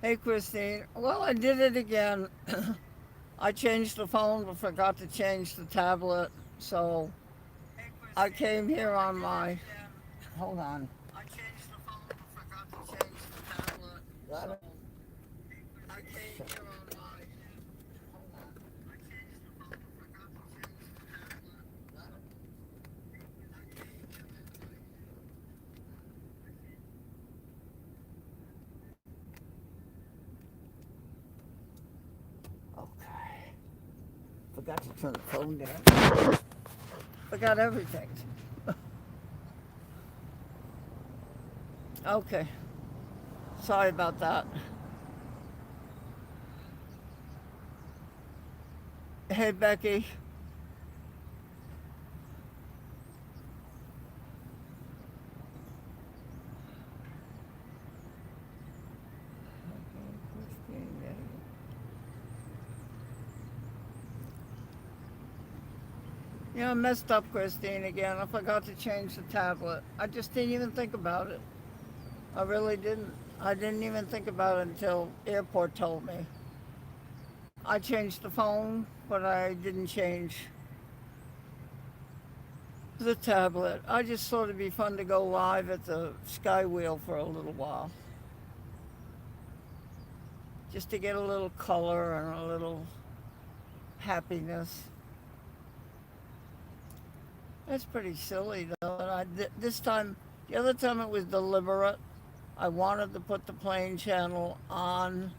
Hey, Christine. Well, I did it again. I changed the phone but forgot to change the tablet. So I came here on my. Hold on. I changed the phone but forgot to change the tablet. Got it? I came here on my. Hold on. I changed the phone but forgot to change the tablet. Got it? Okay. Forgot to turn the phone down. Forgot everything. Okay. Sorry about that. Hey, Becky. Yeah, I messed up, Christine, again. I forgot to change the tablet. I just didn't even think about it. I really didn't. I didn't even think about it until airport told me. I changed the phone, but I didn't change the tablet. I just thought it'd be fun to go live at the Skywheel for a little while, just to get a little color and a little happiness. That's pretty silly, though. And this time, the other time it was deliberate. I wanted to put the plane channel on,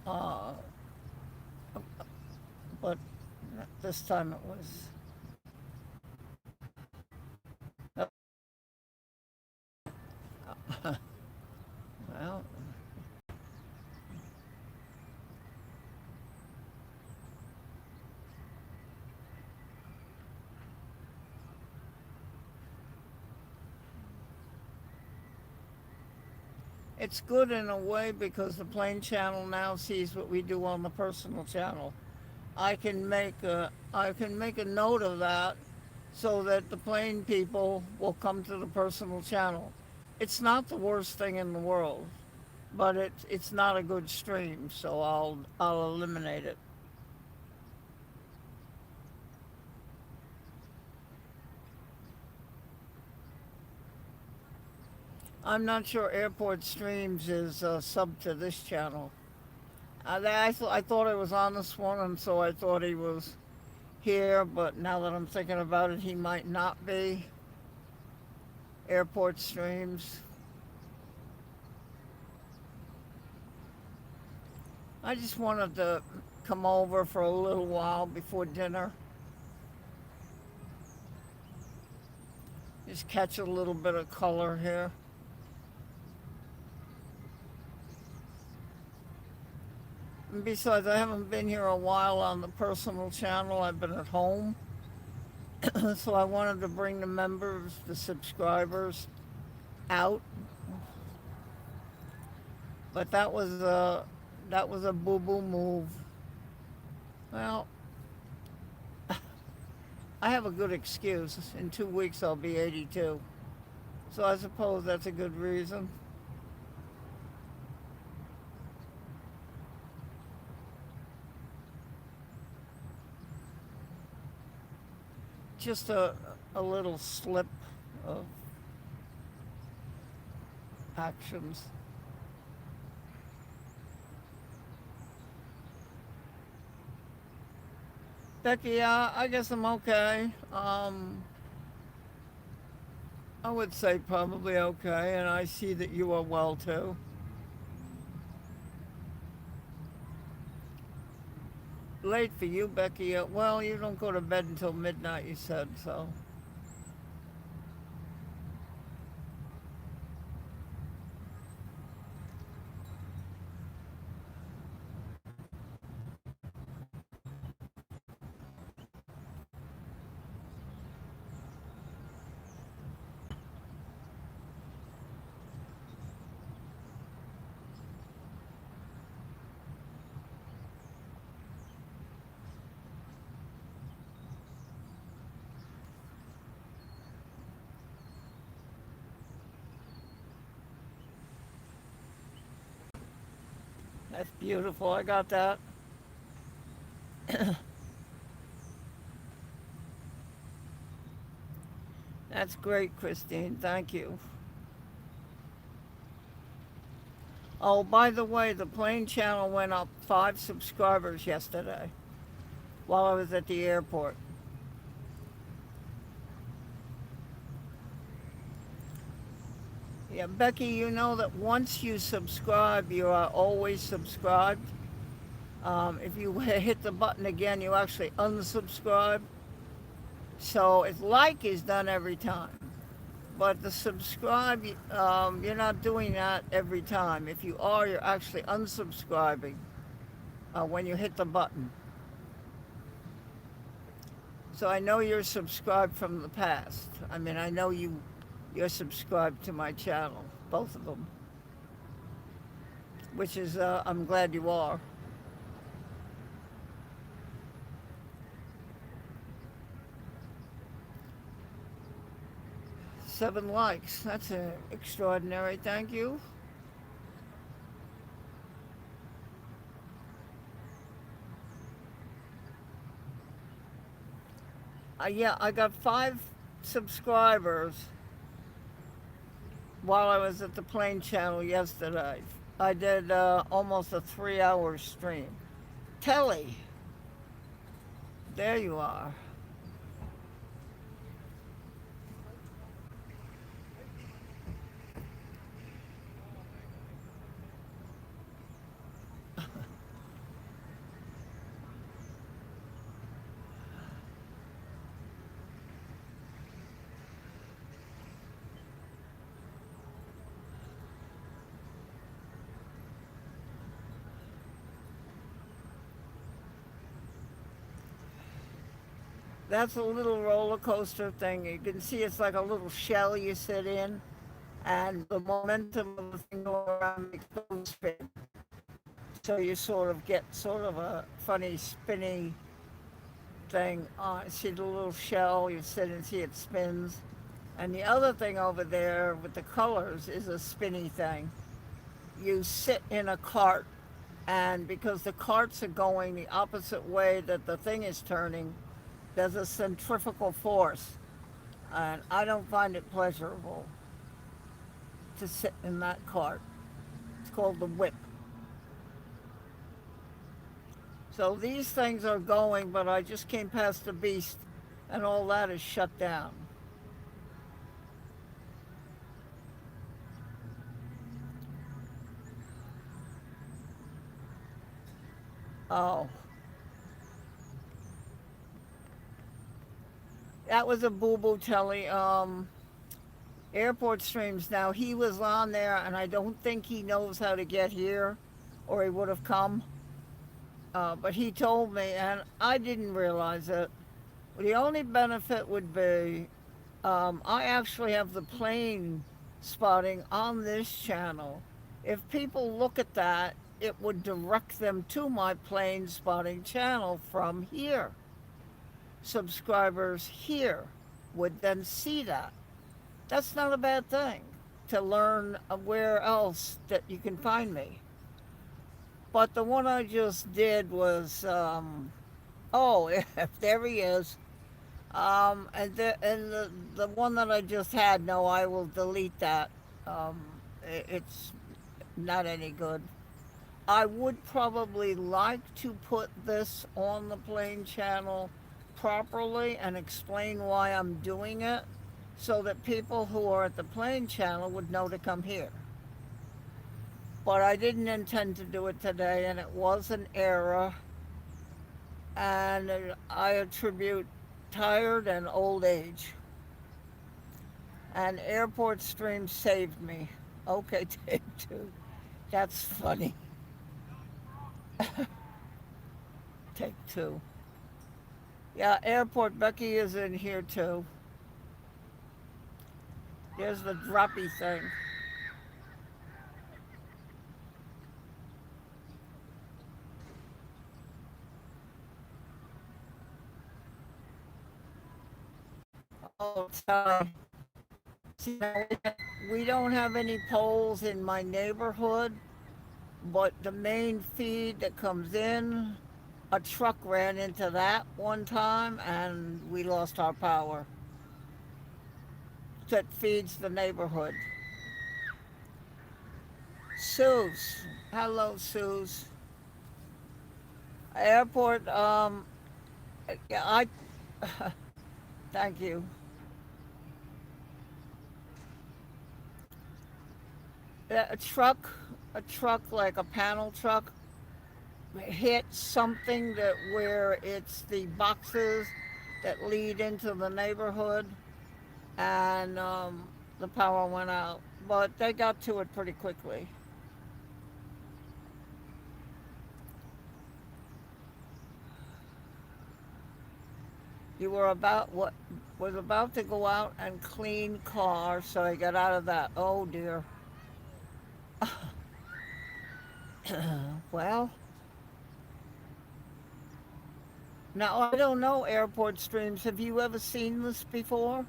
uh, but this time it was. Well, it's good in a way because the plane channel now sees what we do on the personal channel. I can make a note of that so that the plane people will come to the personal channel. It's not the worst thing in the world, but it's not a good stream, so I'll eliminate it. I'm not sure Airport Streams is sub to this channel. I thought I was on this one, and so I thought he was here, but now that I'm thinking about it, he might not be. Airport Streams. I just wanted to come over for a little while before dinner, just catch a little bit of color here. And besides, I haven't been here a while on the personal channel. I've been at home, so I wanted to bring the members, the subscribers, out. But that was a boo boo move. Well, I have a good excuse. In 2 weeks, I'll be 82. So I suppose that's a good reason. Just a little slip of actions. Becky, yeah, I guess I'm okay. I would say probably okay, and I see that you are well too. Late for you, Becky. Well, you don't go to bed until midnight, you said, so. That's beautiful. I got that. That's great, Christine. Thank you. Oh, by the way, the plane channel went up 5 subscribers yesterday while I was at the airport. Yeah, Becky, you know that once you subscribe, you are always subscribed. If you hit the button again, you actually unsubscribe. So it's like is done every time. But the subscribe, you're not doing that every time. If you are, you're actually unsubscribing when you hit the button. So I know you're subscribed from the past. I mean, I know you're subscribed to my channel, both of them, which is I'm glad you are. 7 likes. That's extraordinary. Thank you. Yeah, I got 5 subscribers while I was at the plane channel yesterday. I did almost a 3 hour stream. Telly, there you are. That's a little roller coaster thing. You can see it's like a little shell you sit in, and the momentum of the thing going around makes those spin. So you sort of get sort of a funny spinny thing. See the little shell, you sit and see it spins. And the other thing over there with the colors is a spinny thing. You sit in a cart, and because the carts are going the opposite way that the thing is turning, there's a centrifugal force. And I don't find it pleasurable to sit in that cart. It's called the whip. So these things are going, but I just came past the beast, and all that is shut down. Oh, that was a boo boo telly. Airport streams. Now he was on there, and I don't think he knows how to get here, or he would have come. But he told me, and I didn't realize it. The only benefit would be I actually have the plane spotting on this channel. If people look at that, it would direct them to my plane spotting channel from here. Subscribers here would then see that. That's not a bad thing to learn where else that you can find me. But the one I just did was, oh, there he is. And the one that I just had, no, I will delete that. Um, it's not any good. I would probably like to put this on the plane channel properly and explain why I'm doing it so that people who are at the plane channel would know to come here. But I didn't intend to do it today, and it was an error, and I attribute tired and old age. And airport stream saved me. Okay, take two. That's funny. Take two. Yeah, airport. Becky is in here too. There's the droppy thing. Oh, sorry. See, we don't have any poles in my neighborhood, but the main feed that comes in, a truck ran into that one time and we lost our power that feeds the neighborhood. Suze. Hello, Suze. Airport, yeah, thank you. A truck like a panel truck hit something that where it's the boxes that lead into the neighborhood, and the power went out. But they got to it pretty quickly. You were about what was about to go out and clean car, so I got out of that. Oh dear. Well, now I don't know airport streams. Have you ever seen this before?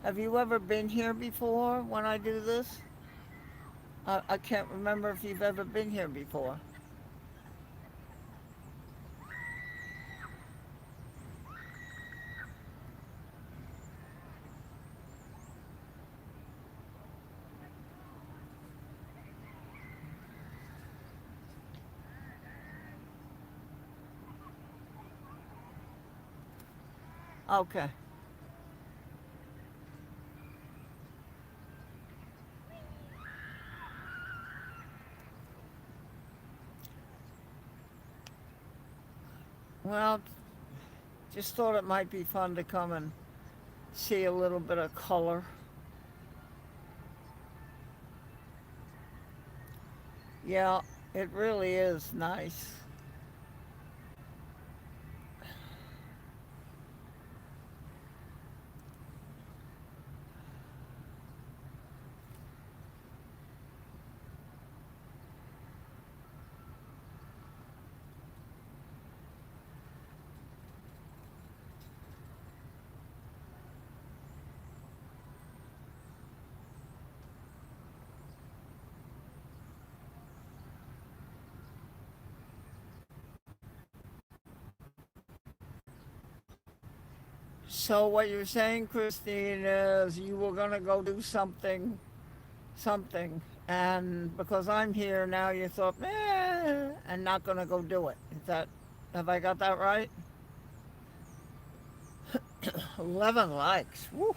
Have you ever been here before when I do this? I can't remember if you've ever been here before. Okay. Well, just thought it might be fun to come and see a little bit of color. Yeah, it really is nice. So what you're saying, Christine, is you were gonna go do something, and because I'm here now, you thought, and not gonna go do it. Is that, have I got that right? 11 likes. Woo.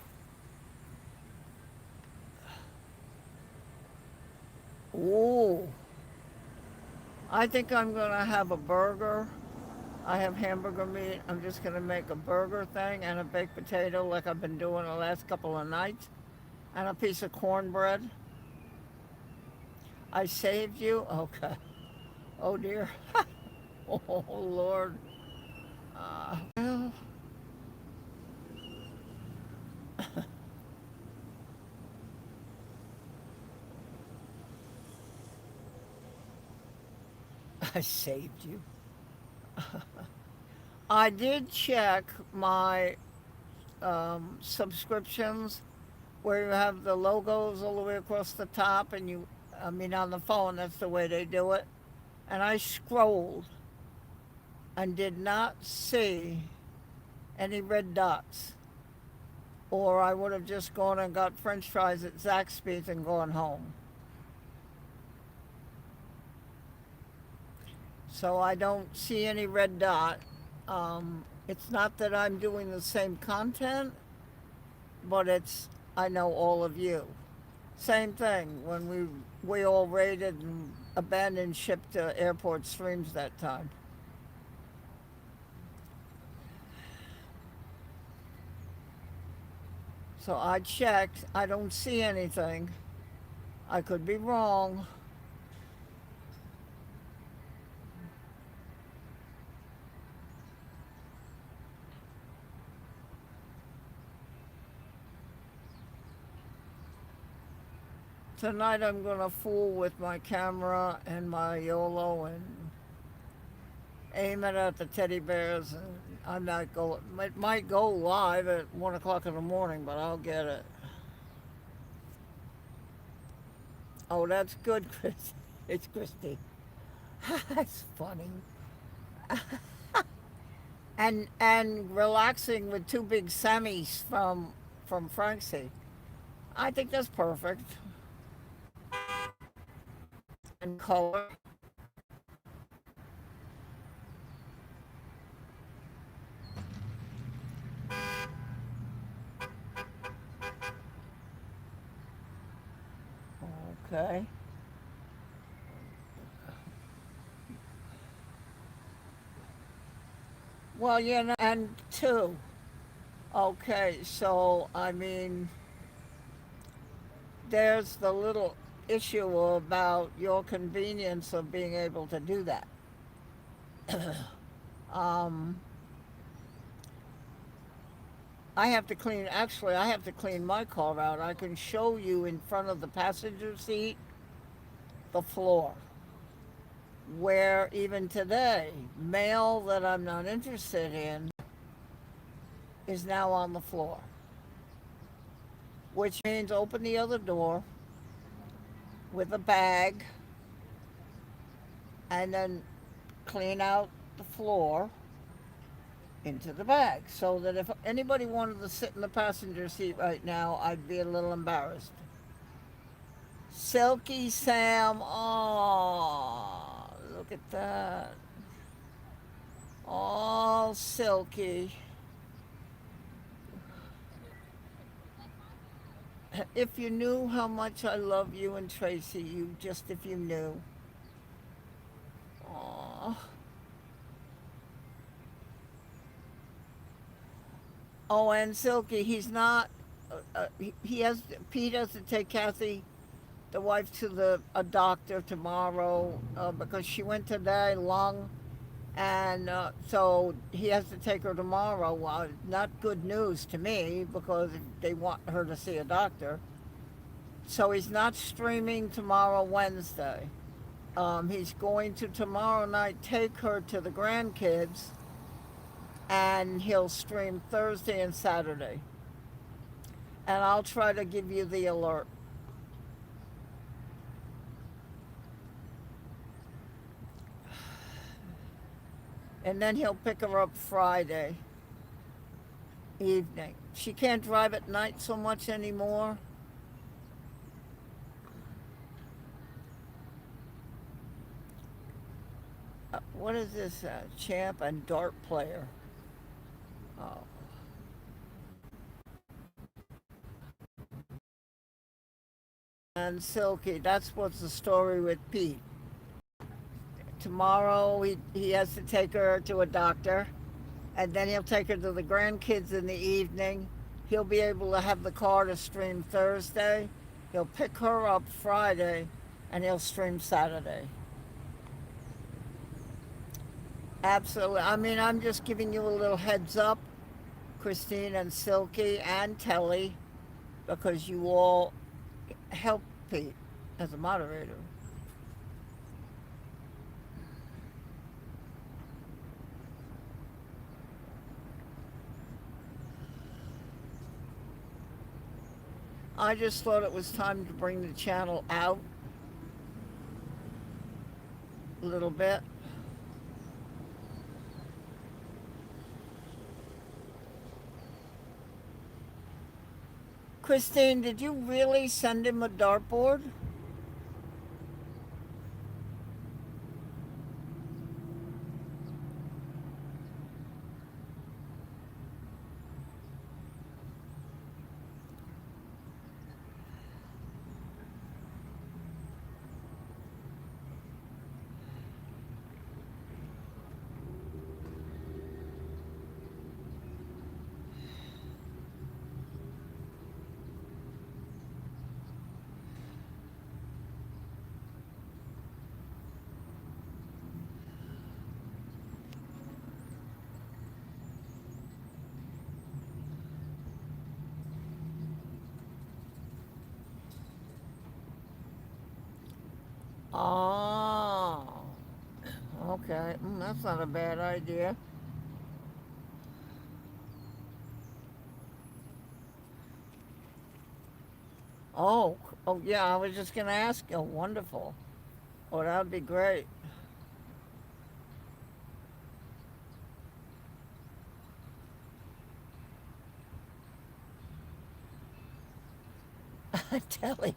Ooh. I think I'm gonna have a burger. I have hamburger meat. I'm just gonna make a burger thing and a baked potato like I've been doing the last couple of nights, and a piece of cornbread. I saved you? Okay. Oh dear. Oh Lord. Well, I saved you. I did check my subscriptions where you have the logos all the way across the top, and I mean, on the phone, that's the way they do it. And I scrolled and did not see any red dots, or I would have just gone and got French fries at Zaxby's and gone home. So I don't see any red dot. It's not that I'm doing the same content, but it's I know all of you. Same thing when we all raided and abandoned ship to airport streams that time. So I checked. I don't see anything. I could be wrong. Tonight I'm gonna fool with my camera and my YOLO and aim it at the teddy bears. And I'm not go. It might go live at 1 o'clock in the morning, but I'll get it. Oh, that's good, Chris. It's Christy. That's funny. And relaxing with two big semis from Francie. I think that's perfect. And color. Okay. Well, and two. Okay, so I mean, there's the little issue about your convenience of being able to do that. Um, I have to clean my car out. I can show you in front of the passenger seat the floor, where even today, mail that I'm not interested in is now on the floor, which means open the other door with a bag and then clean out the floor into the bag so that if anybody wanted to sit in the passenger seat right now, I'd be a little embarrassed. Silky Sam, oh, look at that. All silky. If you knew how much I love you and Tracy, you just if you knew. Aww. Oh, and Silky, he's not. He has. Pete has to take Kathy, the wife, to the a doctor tomorrow because she went today lung, and so he has to take her tomorrow. Well, not good news to me because they want her to see a doctor. So he's not streaming tomorrow, Wednesday. He's going to tomorrow night take her to the grandkids, and he'll stream Thursday and Saturday. And I'll try to give you the alert. And then he'll pick her up Friday evening. She can't drive at night so much anymore. What is this? Champ and dart player. Oh. And Silky, that's what's the story with Pete. Tomorrow he has to take her to a doctor, and then he'll take her to the grandkids in the evening. He'll be able to have the car to stream Thursday. He'll pick her up Friday, and he'll stream Saturday. Absolutely. I mean, I'm just giving you a little heads up, Christine and Silky and Telly, because you all help Pete as a moderator. I just thought it was time to bring the channel out a little bit. Christine, did you really send him a dartboard? Oh, okay. That's not a bad idea. Oh, oh yeah, I was just going to ask you. Wonderful. Oh, that would be great. Telly.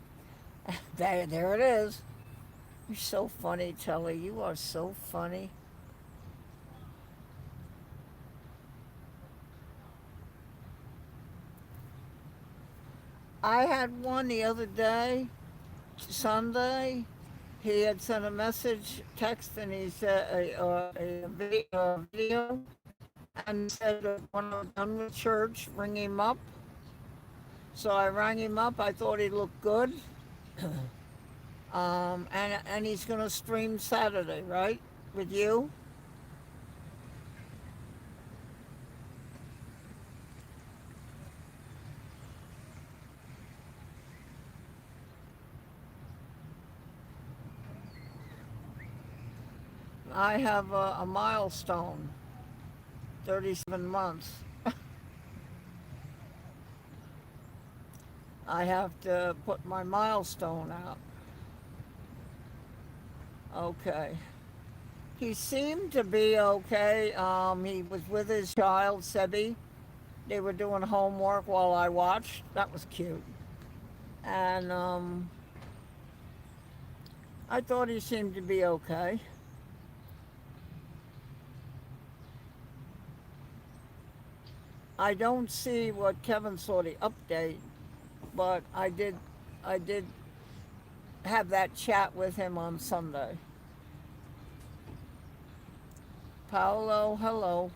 There it is. You're so funny, Telly. You are so funny. I had one the other day, Sunday. He had sent a message, text, and he said a video, and said that when I was done with church, ring him up. So I rang him up. I thought he looked good, and he's gonna stream Saturday, right, with you. I have a milestone, 37 months. I have to put my milestone out. Okay. He seemed to be okay. He was with his child, Sebi. They were doing homework while I watched. That was cute. And I thought he seemed to be okay. I don't see what Kevin saw the update, but I did have that chat with him on Sunday. Paolo, hello.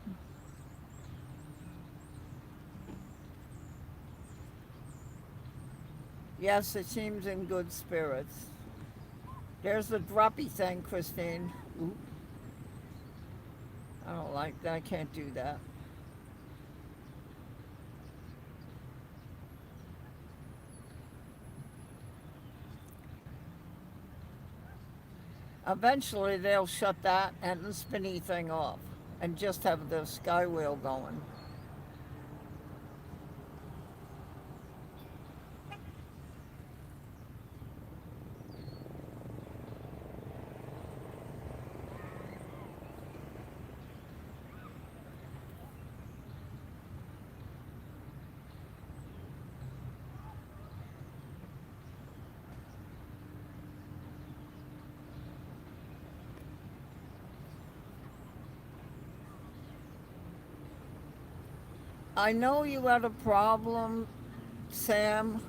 Yes, it seems in good spirits. There's the droppy thing, Christine. Oop, I don't like that. I can't do that. Eventually, they'll shut that and the spinny thing off and just have the Skywheel going. I know you had a problem, Sam,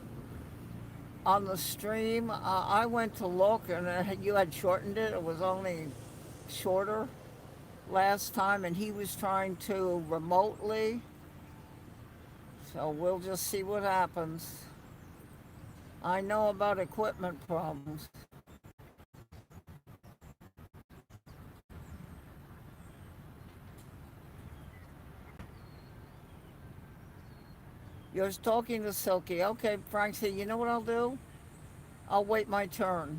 on the stream. I went to look and you had shortened it. It was only shorter last time, and he was trying to remotely. So we'll just see what happens. I know about equipment problems. You're talking to Silky. Okay, Frank said, you know what I'll do? I'll wait my turn.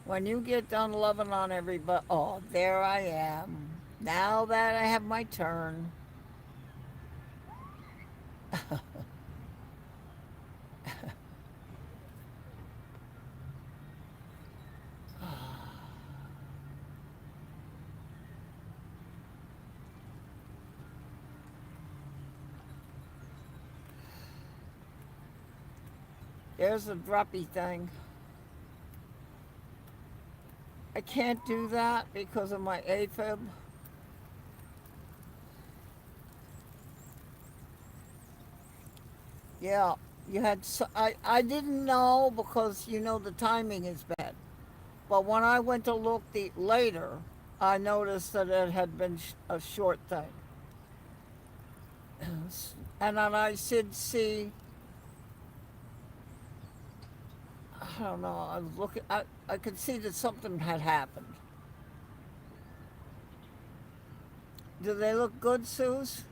When you get done loving on everybody, oh, there I am. Now that I have my turn. There's the droppy thing. I can't do that because of my AFib. Yeah, you had. I didn't know because the timing is bad. But when I went to look later, I noticed that it had been a short thing, and then I did see. I don't know. I was looking. I could see that something had happened. Do they look good, Suze?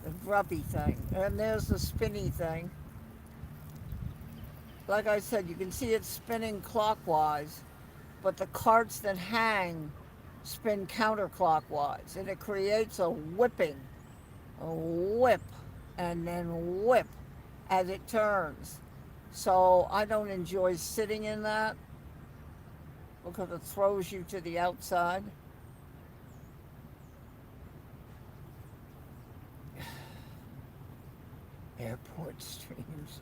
The grubby thing, and there's the spinny thing. Like I said, you can see it spinning clockwise, but the carts that hang spin counterclockwise, and it creates a whipping, whip, and then whip as it turns. So I don't enjoy sitting in that because it throws you to the outside. Airport streams.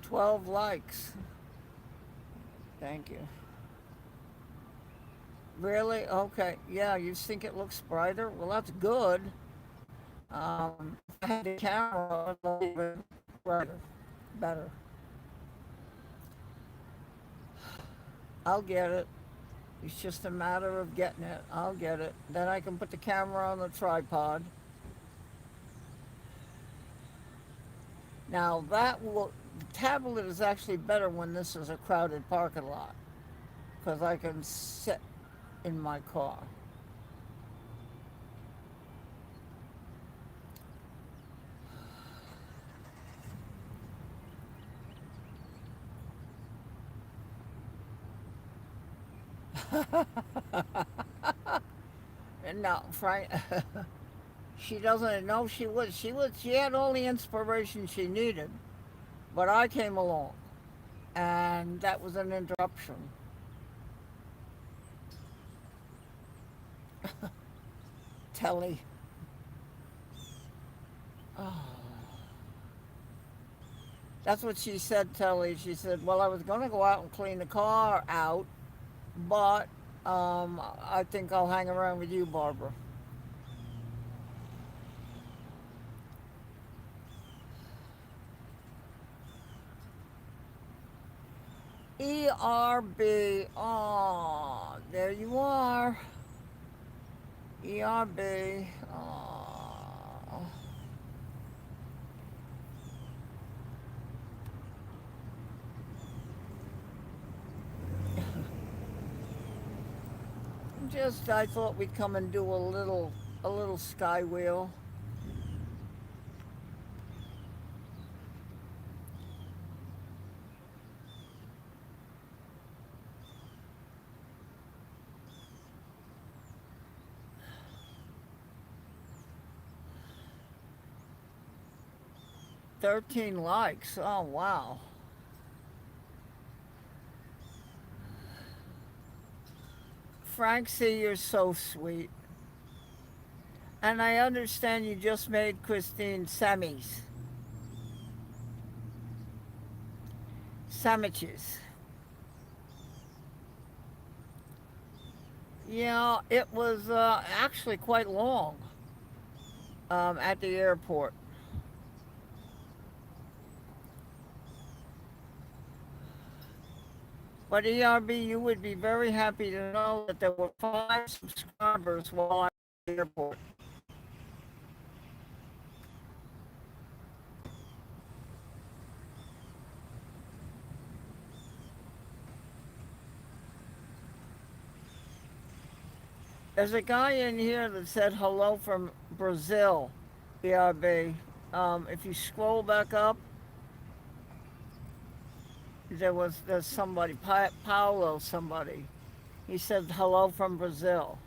12 likes. Thank you. Really? Okay. Yeah, you think it looks brighter? Well, that's good. If I had the camera, it would look even brighter, better. I'll get it. It's just a matter of getting it. I'll get it. Then I can put the camera on the tripod. Now the tablet is actually better when this is a crowded parking lot because I can sit in my car. And now, Frank, she doesn't know she had all the inspiration she needed, but I came along, and that was an interruption. Telly. Oh, that's what she said, Telly. She said, "Well, I was going to go out and clean the car out, but I think I'll hang around with you, Barbara." ERB. Oh, there you are. ERB. Oh. Just I thought we'd come and do a little skywheel. 13 likes. Oh wow. Frank, see, you're so sweet. And I understand you just made Christine sandwiches. Yeah, it was actually quite long at the airport. But ERB, you would be very happy to know that there were 5 subscribers while I was at the airport. There's a guy in here that said hello from Brazil, ERB. If you scroll back up, there's somebody, Paulo, somebody. He said hello from Brazil.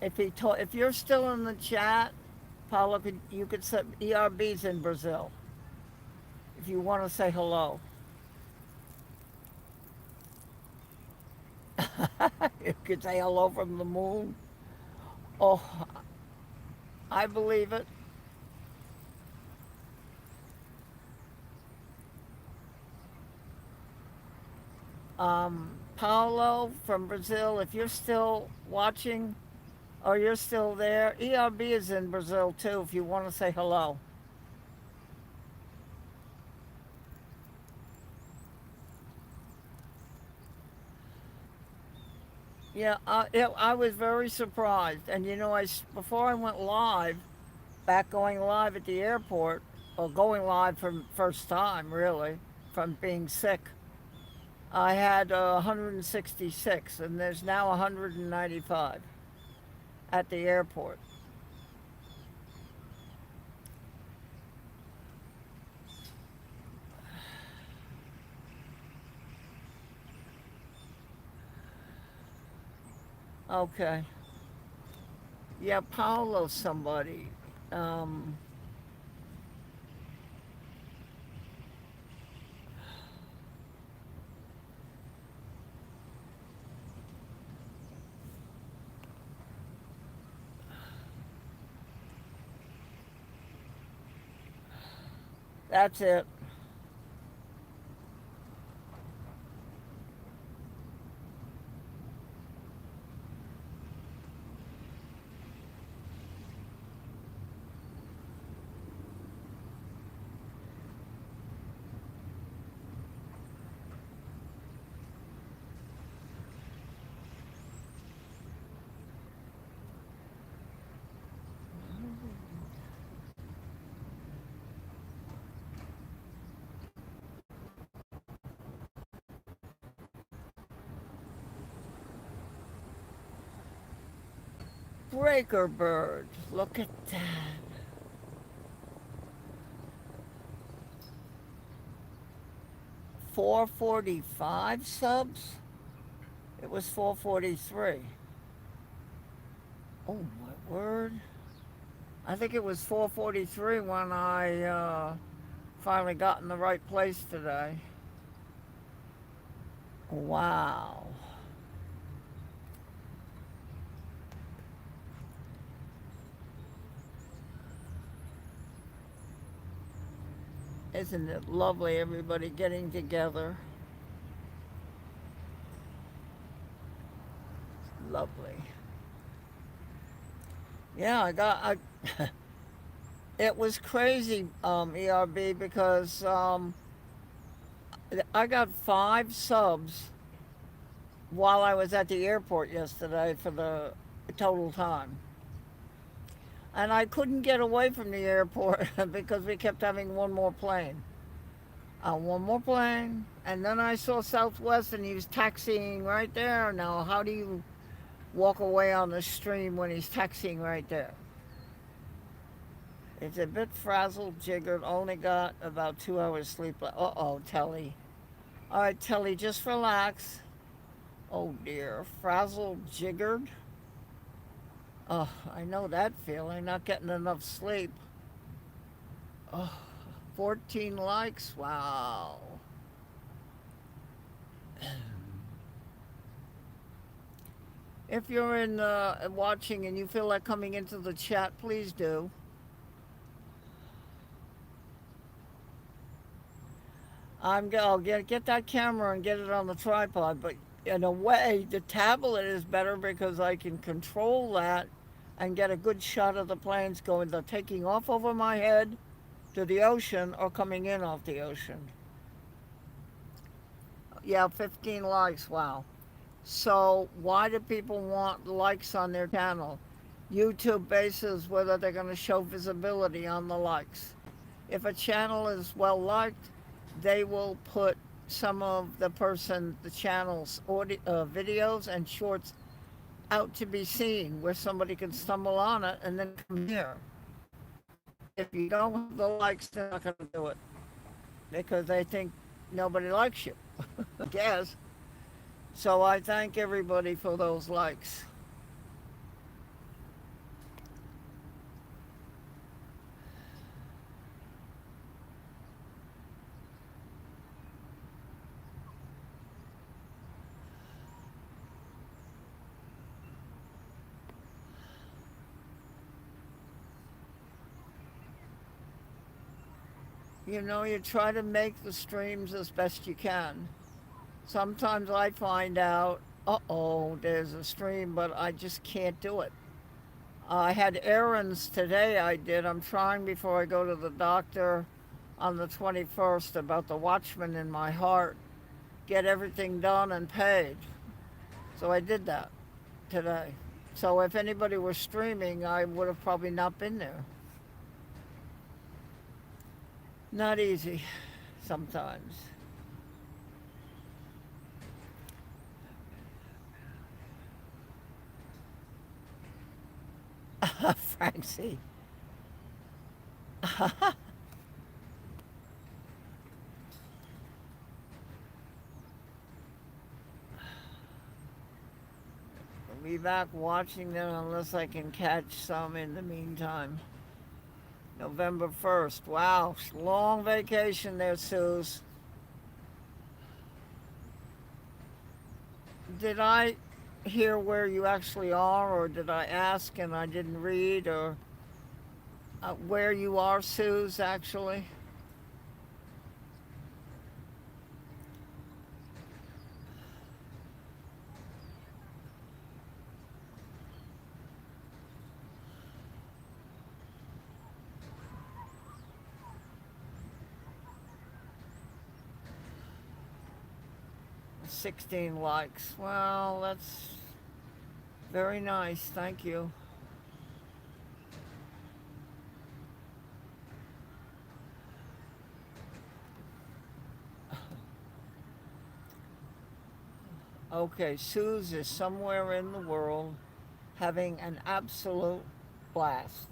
If you're still in the chat, Paulo, you could say ERB's in Brazil if you want to say hello. You could say hello from the moon. Oh, I believe it. Paulo from Brazil, if you're still watching or you're still there, ERB is in Brazil too if you want to say hello. Yeah, I was very surprised. And before I went live, back going live at the airport, or going live from first time really, from being sick, I had 166, and there's now 195 at the airport. Okay. Yeah, Paolo's somebody. Um, that's it. Breaker Bird. Look at that. 445 subs? It was 443. Oh my word. I think it was 443 when I finally got in the right place today. Wow. Isn't it lovely, everybody getting together? Lovely. Yeah, it was crazy, ERB, because I got 5 subs while I was at the airport yesterday for the total time. And I couldn't get away from the airport because we kept having one more plane. One more plane. And then I saw Southwest and he was taxiing right there. Now, how do you walk away on the stream when he's taxiing right there? It's a bit frazzled, jiggered. Only got about 2 hours sleep left. Uh oh, Telly. All right, Telly, just relax. Oh dear. Frazzled, jiggered. Oh, I know that feeling. Not getting enough sleep. Oh, 14 likes. Wow. If you're in watching and you feel like coming into the chat, please do. I'll get that camera and get it on the tripod. But in a way, the tablet is better because I can control that and get a good shot of the planes going, they're taking off over my head to the ocean or coming in off the ocean. Yeah, 15 likes. Wow. So why do people want likes on their channel? YouTube bases whether they're going to show visibility on the likes. If a channel is well liked, they will put some of the channel's videos and shorts out to be seen where somebody can stumble on it and then come here. If you don't have the likes, they're not going to do it because they think nobody likes you, I guess. So I thank everybody for those likes. You try to make the streams as best you can. Sometimes I find out, uh-oh, there's a stream, but I just can't do it. I had errands today I did. I'm trying before I go to the doctor on the 21st about the watchman in my heart, get everything done and paid. So I did that today. So if anybody were streaming, I would have probably not been there. Not easy sometimes. Francie. be back watching them unless I can catch some in the meantime. November 1st. Wow, long vacation there, Suze. Did I hear where you actually are, or did I ask and I didn't read, or where you are, Suze, actually? 16 likes. Well, that's very nice. Thank you. Okay, Suze is somewhere in the world having an absolute blast.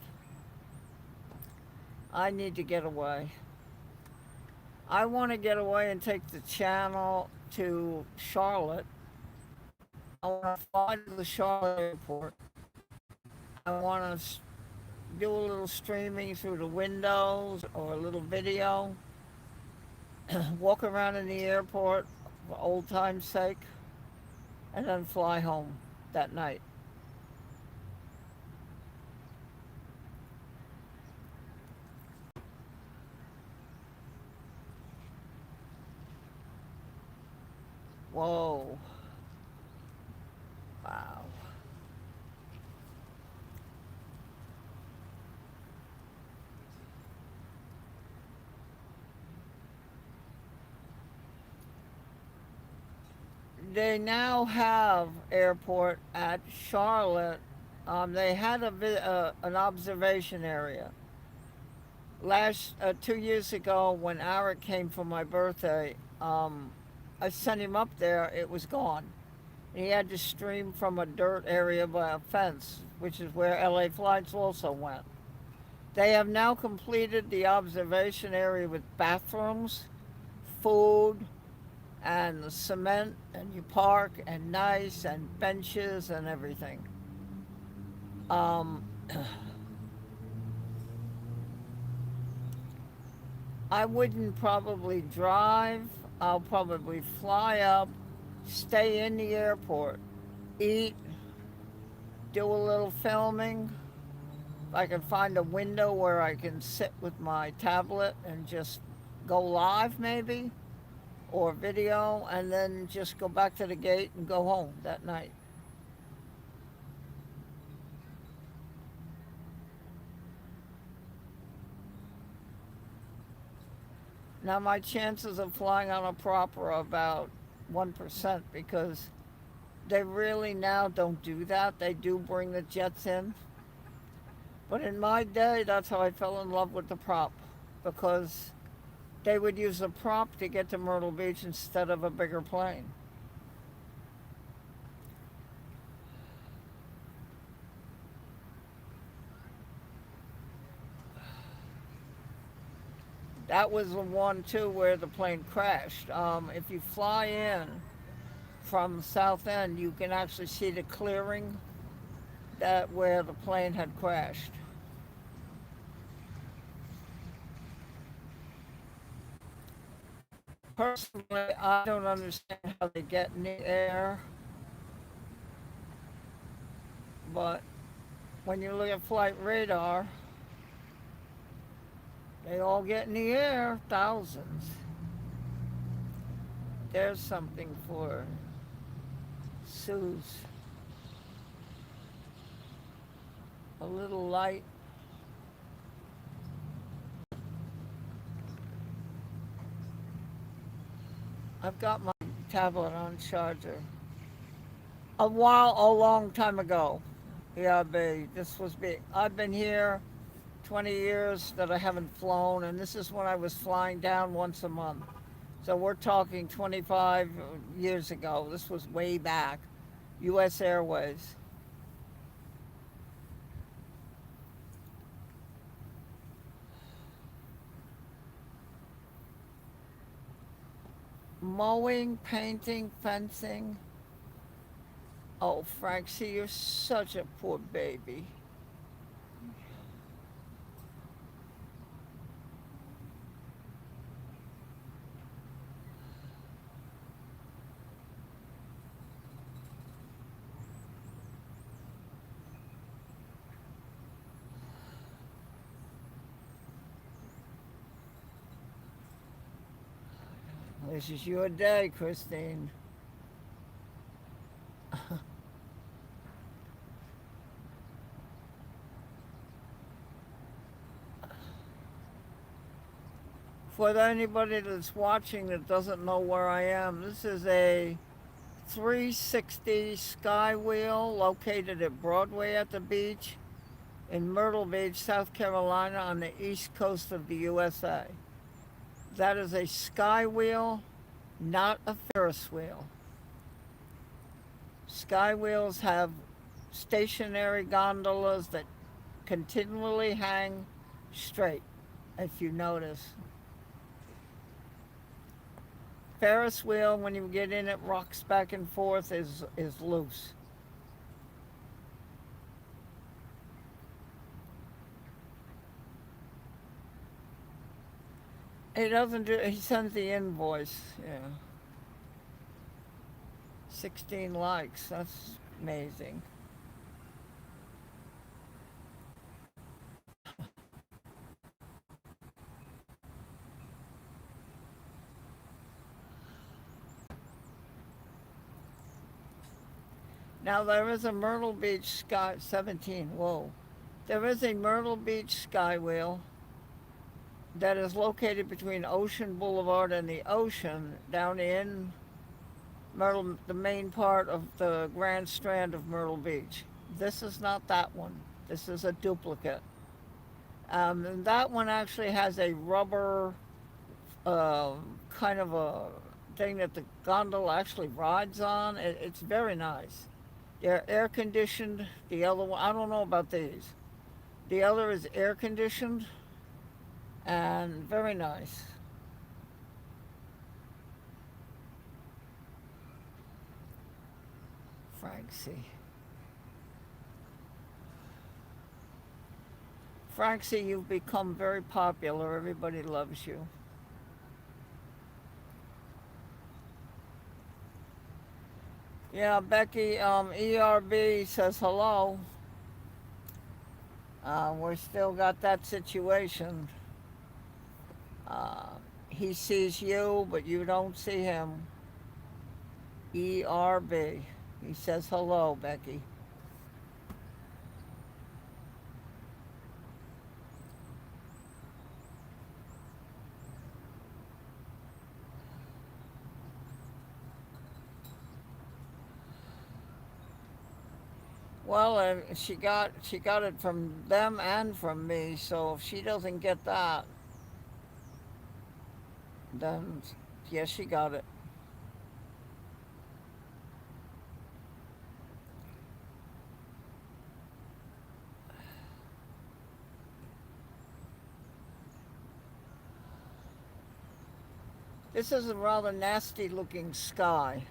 I need to get away. I want to get away and take the channel to Charlotte. I want to fly to the Charlotte airport. I want to do a little streaming through the windows or a little video. Walk around in the airport for old time's sake, and then fly home that night. Whoa. Wow. They now have airport at Charlotte. They had an observation area. 2 years ago, when Eric came for my birthday, I sent him up there. It was gone. He had to stream from a dirt area by a fence, which is where LA Flights also went. They have now completed the observation area with bathrooms, food, and cement, and you park, and nice, and benches, and everything. Um, I wouldn't probably drive. I'll probably fly up, stay in the airport, eat, do a little filming. If I can find a window where I can sit with my tablet and just go live, maybe, or video, and then just go back to the gate and go home that night. Now, my chances of flying on a prop are about 1% because they really now don't do that. They do bring the jets in. But in my day, that's how I fell in love with the prop, because they would use a prop to get to Myrtle Beach instead of a bigger plane. That was the one, too, where the plane crashed. If you fly in from South End, you can actually see the clearing that where the plane had crashed. Personally, I don't understand how they get in the air, but when you look at flight radar, they all get in the air, thousands. There's something for Sue's. A little light. I've got my tablet on charger. A long time ago. Yeah, babe, this was big. I've been here 20 years that I haven't flown, and this is when I was flying down once a month. So we're talking 25 years ago. This was way back. U.S. Airways. Mowing, painting, fencing. Oh, Frank, see, you're such a poor baby. This is your day, Christine. For anybody that's watching that doesn't know where I am, this is a 360 Skywheel located at Broadway at the beach in Myrtle Beach, South Carolina, on the east coast of the USA. That is a Skywheel, not a Ferris wheel. Skywheels have stationary gondolas that continually hang straight, if you notice. Ferris wheel, when you get in it, rocks back and forth, is loose. He doesn't do. He sends the invoice. Yeah, 16 likes. That's amazing. Now there is a Myrtle Beach Sky 17. Whoa, there is a Myrtle Beach Skywheel that is located between Ocean Boulevard and the ocean down in Myrtle, the main part of the Grand Strand of Myrtle Beach. This is not that one. This is a duplicate. And that one actually has a rubber uh, kind of a thing that the gondola actually rides on. It's very nice. They're air conditioned. The other one, I don't know about these. The other is air conditioned and very nice. Francie. Francie, you've become very popular. Everybody loves you. Yeah, Becky, ERB says hello. We still got that situation. Uh, he sees you, but you don't see him. ERB. He says hello, Becky. Well, she got it from them and from me. So if she doesn't get that, then yes, she got it. This is a rather nasty looking sky.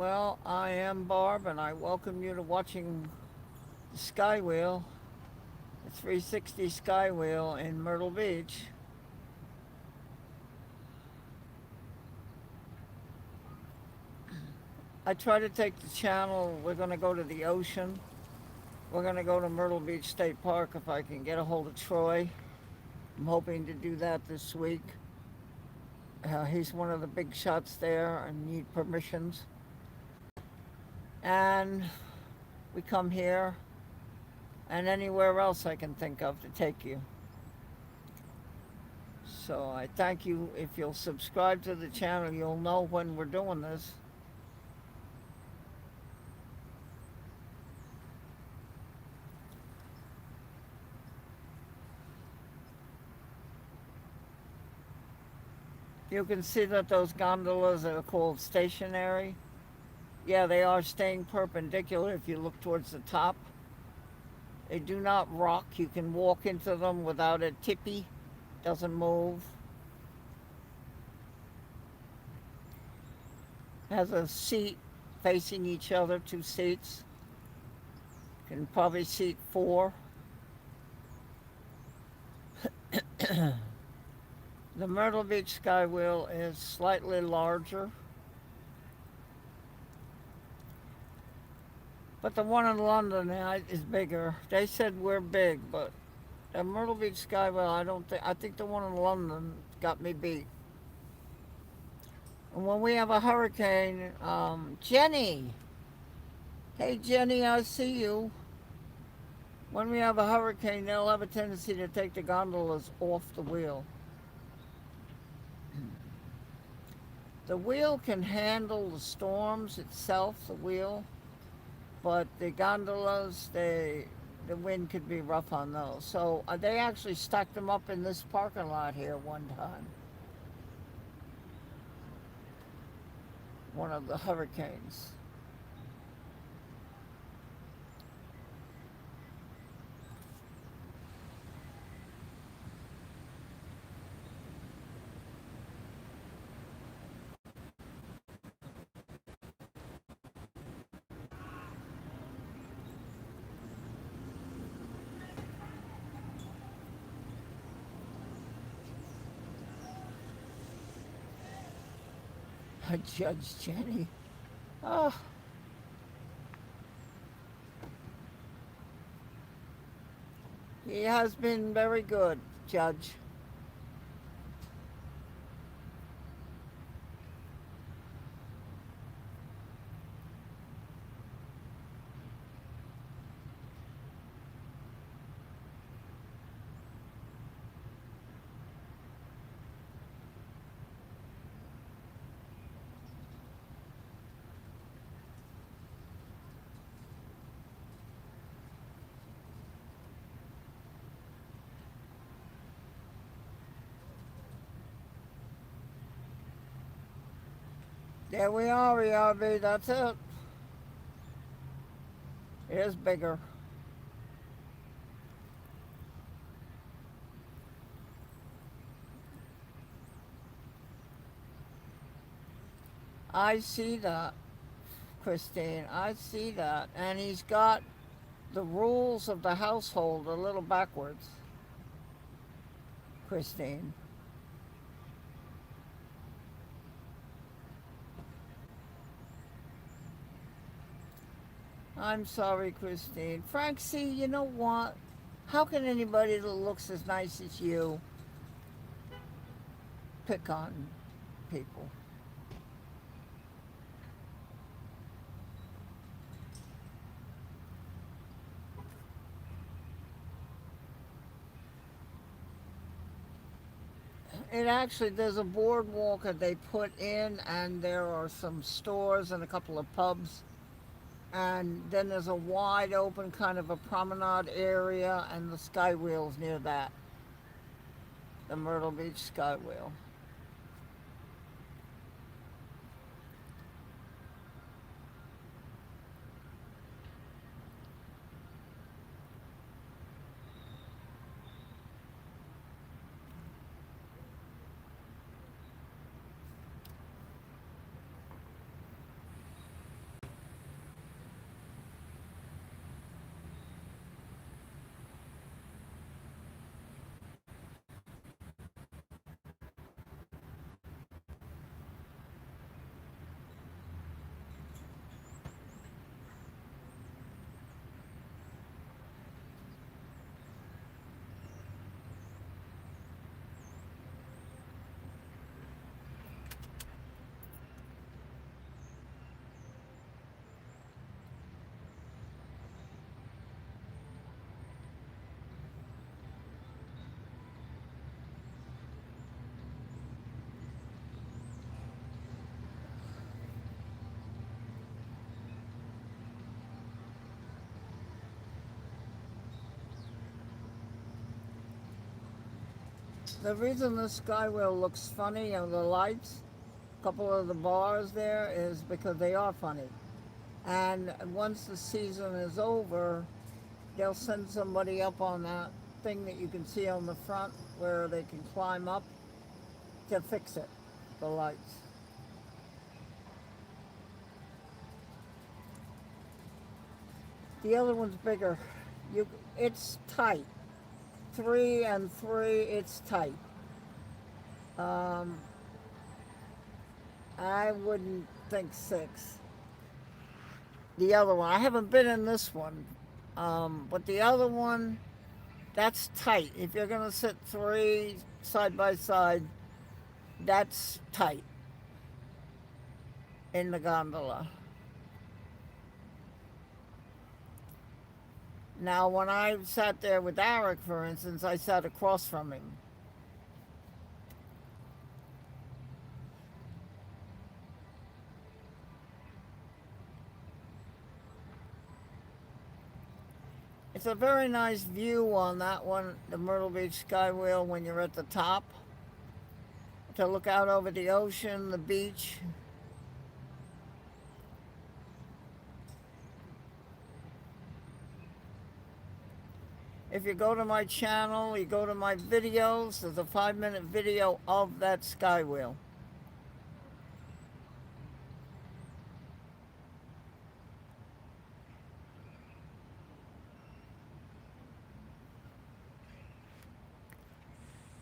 Well, I am Barb, and I welcome you to watching the Skywheel, the 360 Skywheel in Myrtle Beach. I try to take the channel. We're going to go to the ocean. We're going to go to Myrtle Beach State Park if I can get a hold of Troy. I'm hoping to do that this week. He's one of the big shots there. I need permissions. And we come here. and anywhere else I can think of to take you. So I thank you. If you'll subscribe to the channel, you'll know when we're doing this. You can see that those gondolas are called stationary. Yeah, they are staying perpendicular if you look towards the top. They do not rock. You can walk into them without a tippy. Doesn't move. Has a seat facing each other, two seats. Can probably seat four. The Myrtle Beach Skywheel is slightly larger, but the one in London is bigger. They said we're big, but the Myrtle Beach Skywheel, I don't think. I think the one in London got me beat. And when we have a hurricane, Jenny, hey Jenny, I see you. When we have a hurricane, they'll have a tendency to take the gondolas off the wheel. The wheel can handle the storms itself, the wheel, but the gondolas, the wind could be rough on those. So they actually stacked them up in this parking lot here one time. One of the hurricanes. Judge Jenny. Oh, he has been very good, Judge. There we are, ERB, that's it. It is bigger. I see that, Christine. I see that. And he's got the rules of the household a little backwards, Christine. I'm sorry, Christine. Frank, see, you know what? How can anybody that looks as nice as you pick on people? It actually, there's a boardwalk that they put in, and there are some stores and a couple of pubs. And then there's a wide open kind of a promenade area, and the Skywheel's near that. The Myrtle Beach Skywheel. The reason the Skywheel looks funny and the lights, a couple of the bars there, is because they are funny. And once the season is over, they'll send somebody up on that thing that you can see on the front where they can climb up to fix it, the lights. The other one's bigger. You, it's tight. 3 and 3, it's tight. Um, I wouldn't think 6. The other one, I haven't been in this one, but the other one, that's tight. If you're gonna sit 3 side by side, that's tight in the gondola. Now, when I sat there with Eric, for instance, I sat across from him. It's a very nice view on that one, the Myrtle Beach Skywheel, when you're at the top, to look out over the ocean, the beach. If you go to my channel, you go to my videos, there's a 5-minute video of that Skywheel.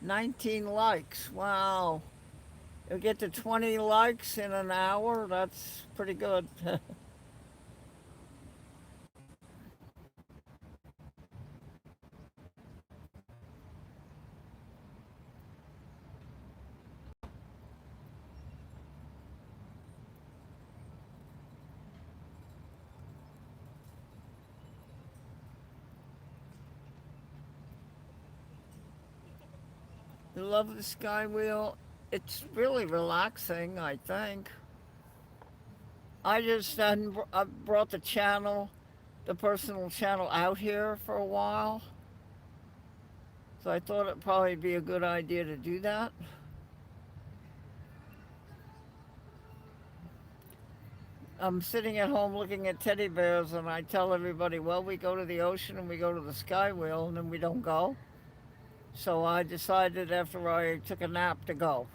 "19 likes, wow. You'll get to 20 likes in an hour, that's pretty good." You love the Skywheel? It's really relaxing, I think. I just hadn't I brought the channel, the personal channel out here for a while, so I thought it'd probably be a good idea to do that. I'm sitting at home looking at teddy bears, and I tell everybody, well, we go to the ocean and we go to the Skywheel, and then we don't go. So I decided after I took a nap to go.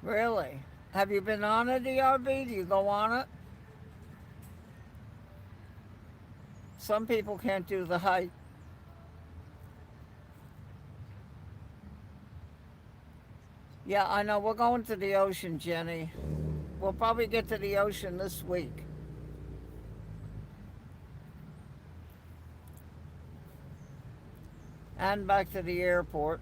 Really? Have you been on a DRB? Do you go on it? Some people can't do the height. Yeah, I know. We're going to the ocean, Jenny. We'll probably get to the ocean this week and back to the airport.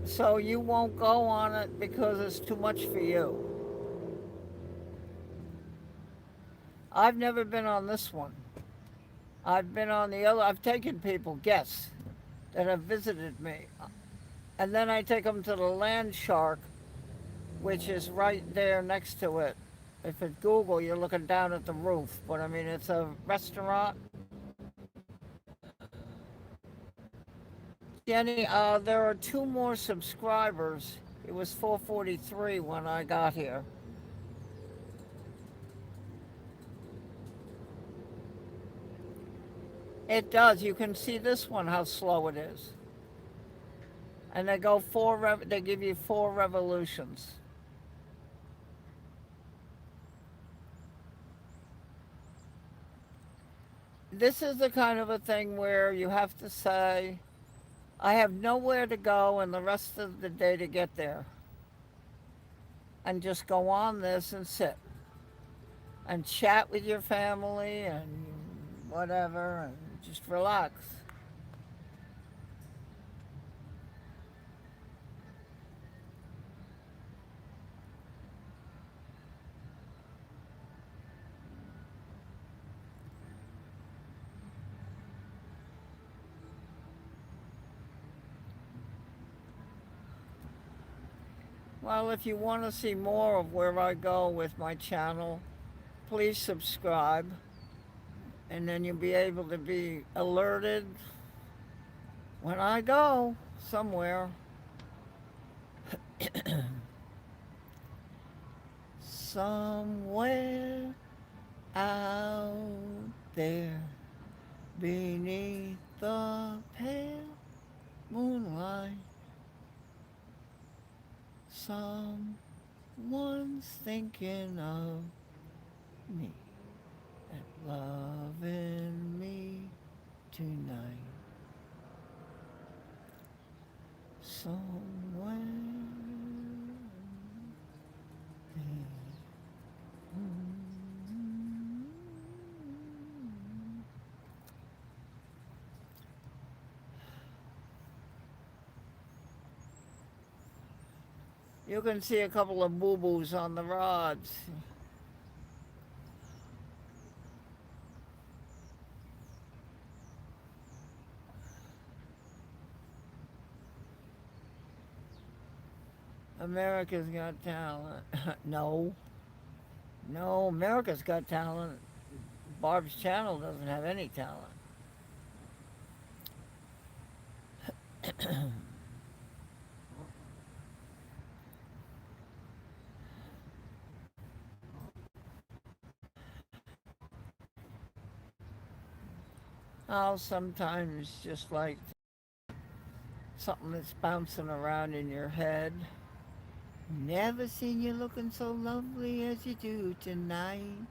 So you won't go on it because it's too much for you. I've never been on this one. I've been on the other. I've taken people, guests, that have visited me. And then I take them to the Land Shark, which is right there next to it. If it's Google, you're looking down at the roof. But I mean, it's a restaurant. Jenny, there are 2 more subscribers. It was 443 when I got here. It does. You can see this one, how slow it is. And they go they give you 4 revolutions. this is the kind of a thing where you have to say, I have nowhere to go and the rest of the day to get there. And just go on this and sit and chat with your family and whatever and just relax. Well, if you want to see more of where I go with my channel, please subscribe and then you'll be able to be alerted when I go somewhere. Somewhere out there beneath the pale moonlight, someone's thinking of me and loving me tonight. Somewhere there. You can see a couple of boo-boos on the rods. America's Got Talent. No. No, America's Got Talent. Barb's channel doesn't have any talent. I'll sometimes just like something that's bouncing around in your head. Never seen you looking so lovely as you do tonight.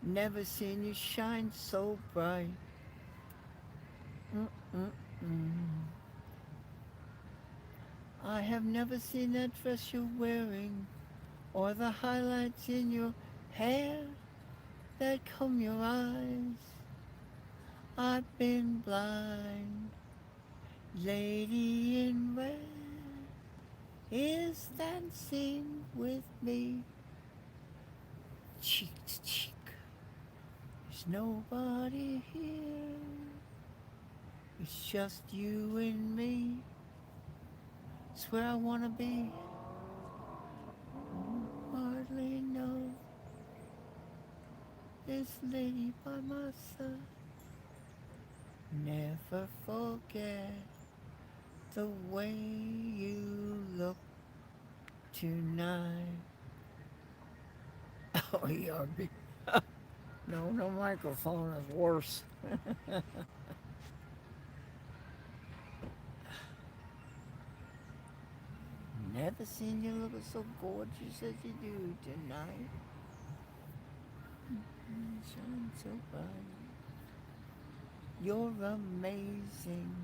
Never seen you shine so bright. Mm-mm-mm. I have never seen that dress you're wearing or the highlights in your hair that comb your eyes. I've been blind. Lady in red is dancing with me, cheek to cheek. There's nobody here. It's just you and me. It's where I wanna be. Hardly know this lady by my side. Never forget the way you look tonight. Oh, ERB. No, no microphone is worse. Never seen you looking so gorgeous as you do tonight. Shine so bright. You're amazing.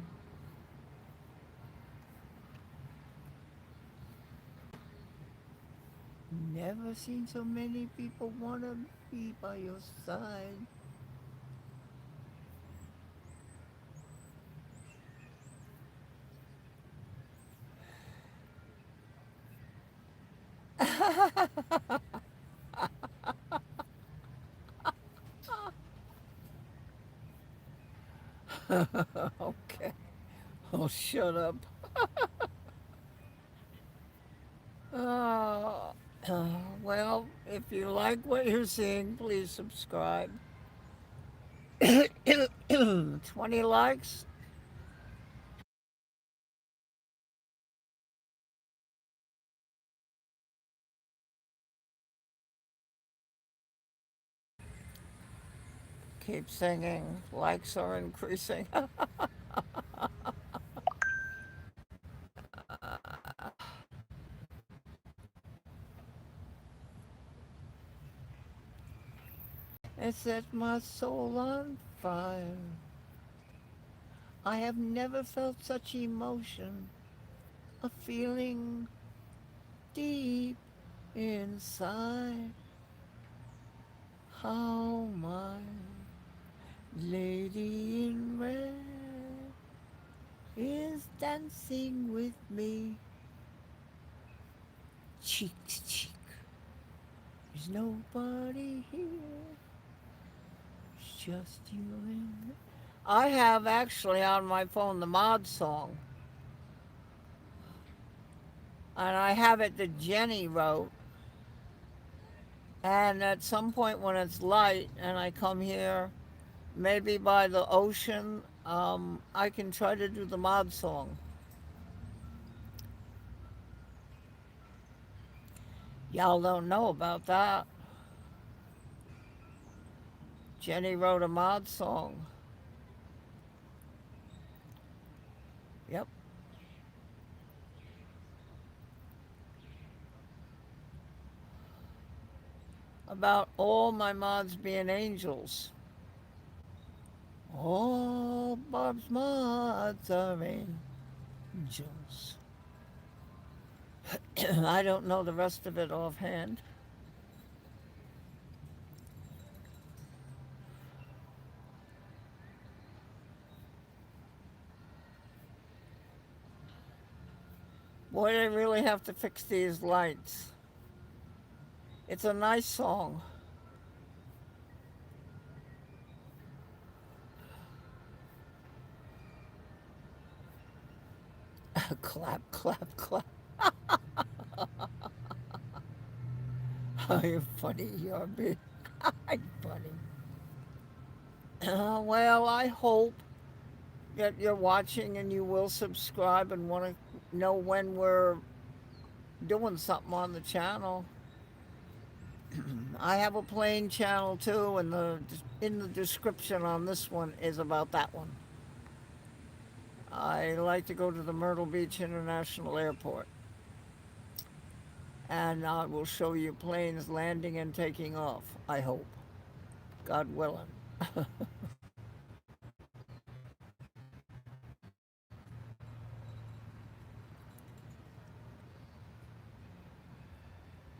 Never seen so many people wanna be by your side. Okay. Oh, shut up. Uh, well, if you like what you're seeing, please subscribe. 20 likes. Keep singing. Likes are increasing. It set my soul on fire. I have never felt such emotion, a feeling deep inside. How my lady in red is dancing with me, cheek to cheek. There's nobody here, it's just you and me. I have actually on my phone the mod song, and I have it that Jenny wrote. And at some point when it's light and I come here, maybe by the ocean, I can try to do the mod song. Y'all don't know about that. Jenny wrote a mod song. Yep. About all my mods being angels. All Bob's mods are angels. I don't know the rest of it offhand. Boy, they really have to fix these lights. It's a nice song. Clap, clap, clap. Oh, you're funny, you're big. Funny. Well, I hope that you're watching and you will subscribe and want to know when we're doing something on the channel. I have a plain channel too, and in the description on this one is about that one. I like to go to the Myrtle Beach International Airport, and I will show you planes landing and taking off. I hope, God willing.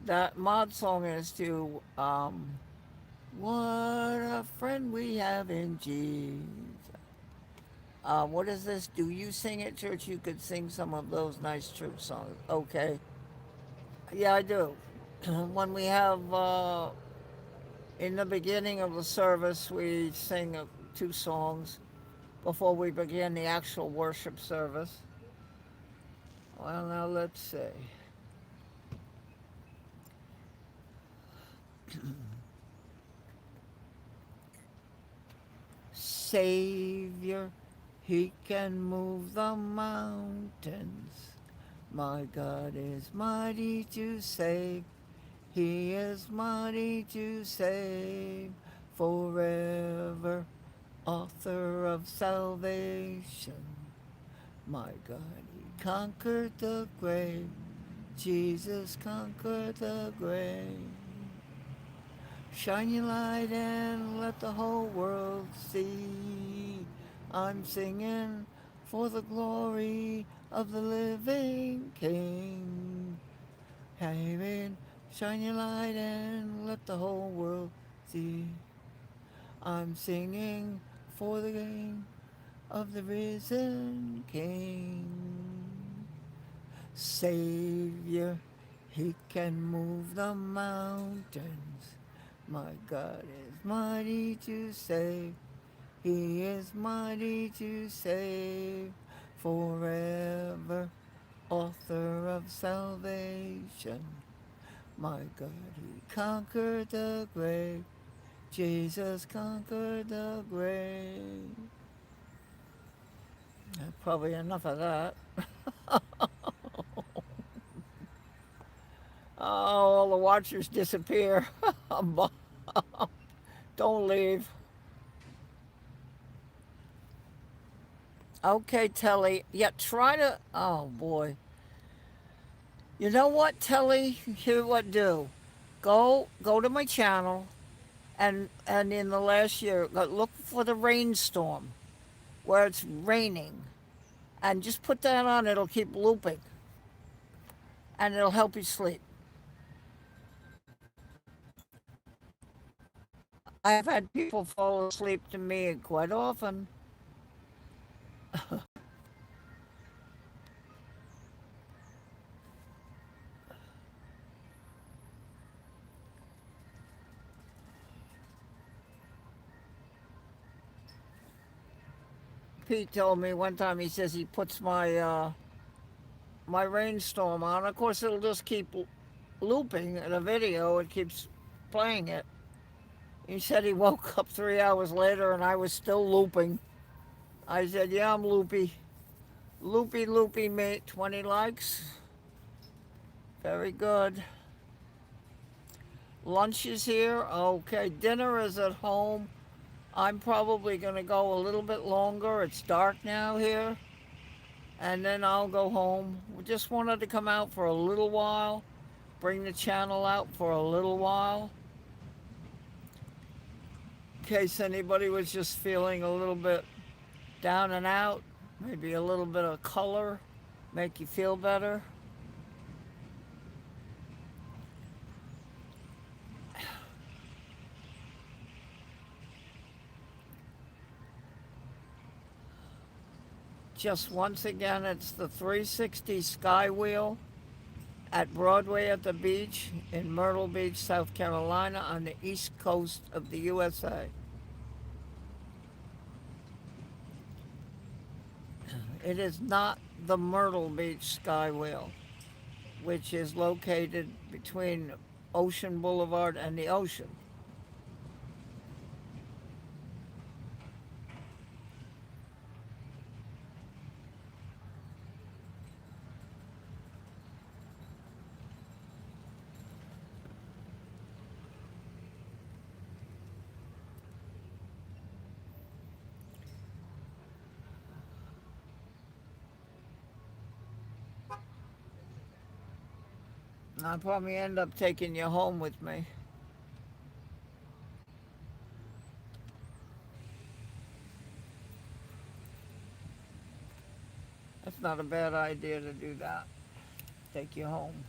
That mod song is to what a friend we have in Jesus. What is this? Do you sing at church? You could sing some of those nice church songs. Okay. Yeah, I do. When we have, in the beginning of the service, we sing two songs before we begin the actual worship service. Well, now let's see. Savior, he can move the mountains. My God is mighty to save. He is mighty to save forever. Author of salvation. My God, he conquered the grave. Jesus conquered the grave. Shine your light and let the whole world see. I'm singing for the glory of the living King. Amen. Shine your light and let the whole world see. I'm singing for the game of the risen King. Savior, he can move the mountains. My God is mighty to save. He is mighty to save forever. Author of salvation. My God, he conquered the grave. Jesus conquered the grave. Probably enough of that. Oh, all the watchers disappear. Don't leave. Okay, Telly. Yeah, try to. Oh boy. You know what, Telly? Here, what do? Go to my channel. And in the last year, look for the rainstorm where it's raining, and just put that on. It'll keep looping, and it'll help you sleep. I have had people fall asleep to me quite often. Pete told me one time. He says he puts my rainstorm on. Of course, it'll just keep looping the video. It keeps playing it. He said he woke up 3 hours later and I was still looping. I said, "Yeah, I'm loopy, loopy, loopy, mate." 20 likes. Very good. Lunch is here. Okay, dinner is at home. I'm probably going to go a little bit longer. It's dark now here. And then I'll go home. We just wanted to come out for a little while, bring the channel out for a little while, in case anybody was just feeling a little bit down and out. Maybe a little bit of color, make you feel better. Just once again, it's the 360 Skywheel at Broadway at the beach in Myrtle Beach, South Carolina, on the east coast of the USA. It is not the Myrtle Beach Skywheel, which is located between Ocean Boulevard and the ocean. I'll probably end up taking you home with me. That's not a bad idea to do that. Take you home.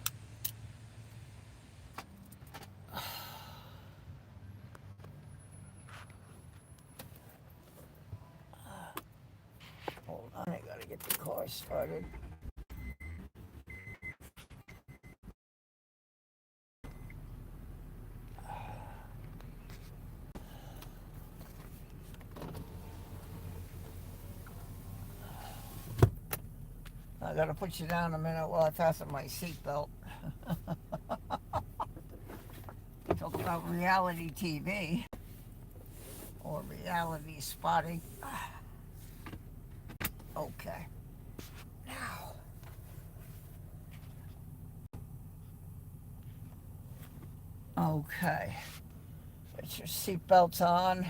Hold on, I gotta get the car started. I gotta put you down a minute while I fasten my seatbelt. Talk about reality TV or reality spotting. Okay. Now. Okay. Put your seatbelts on.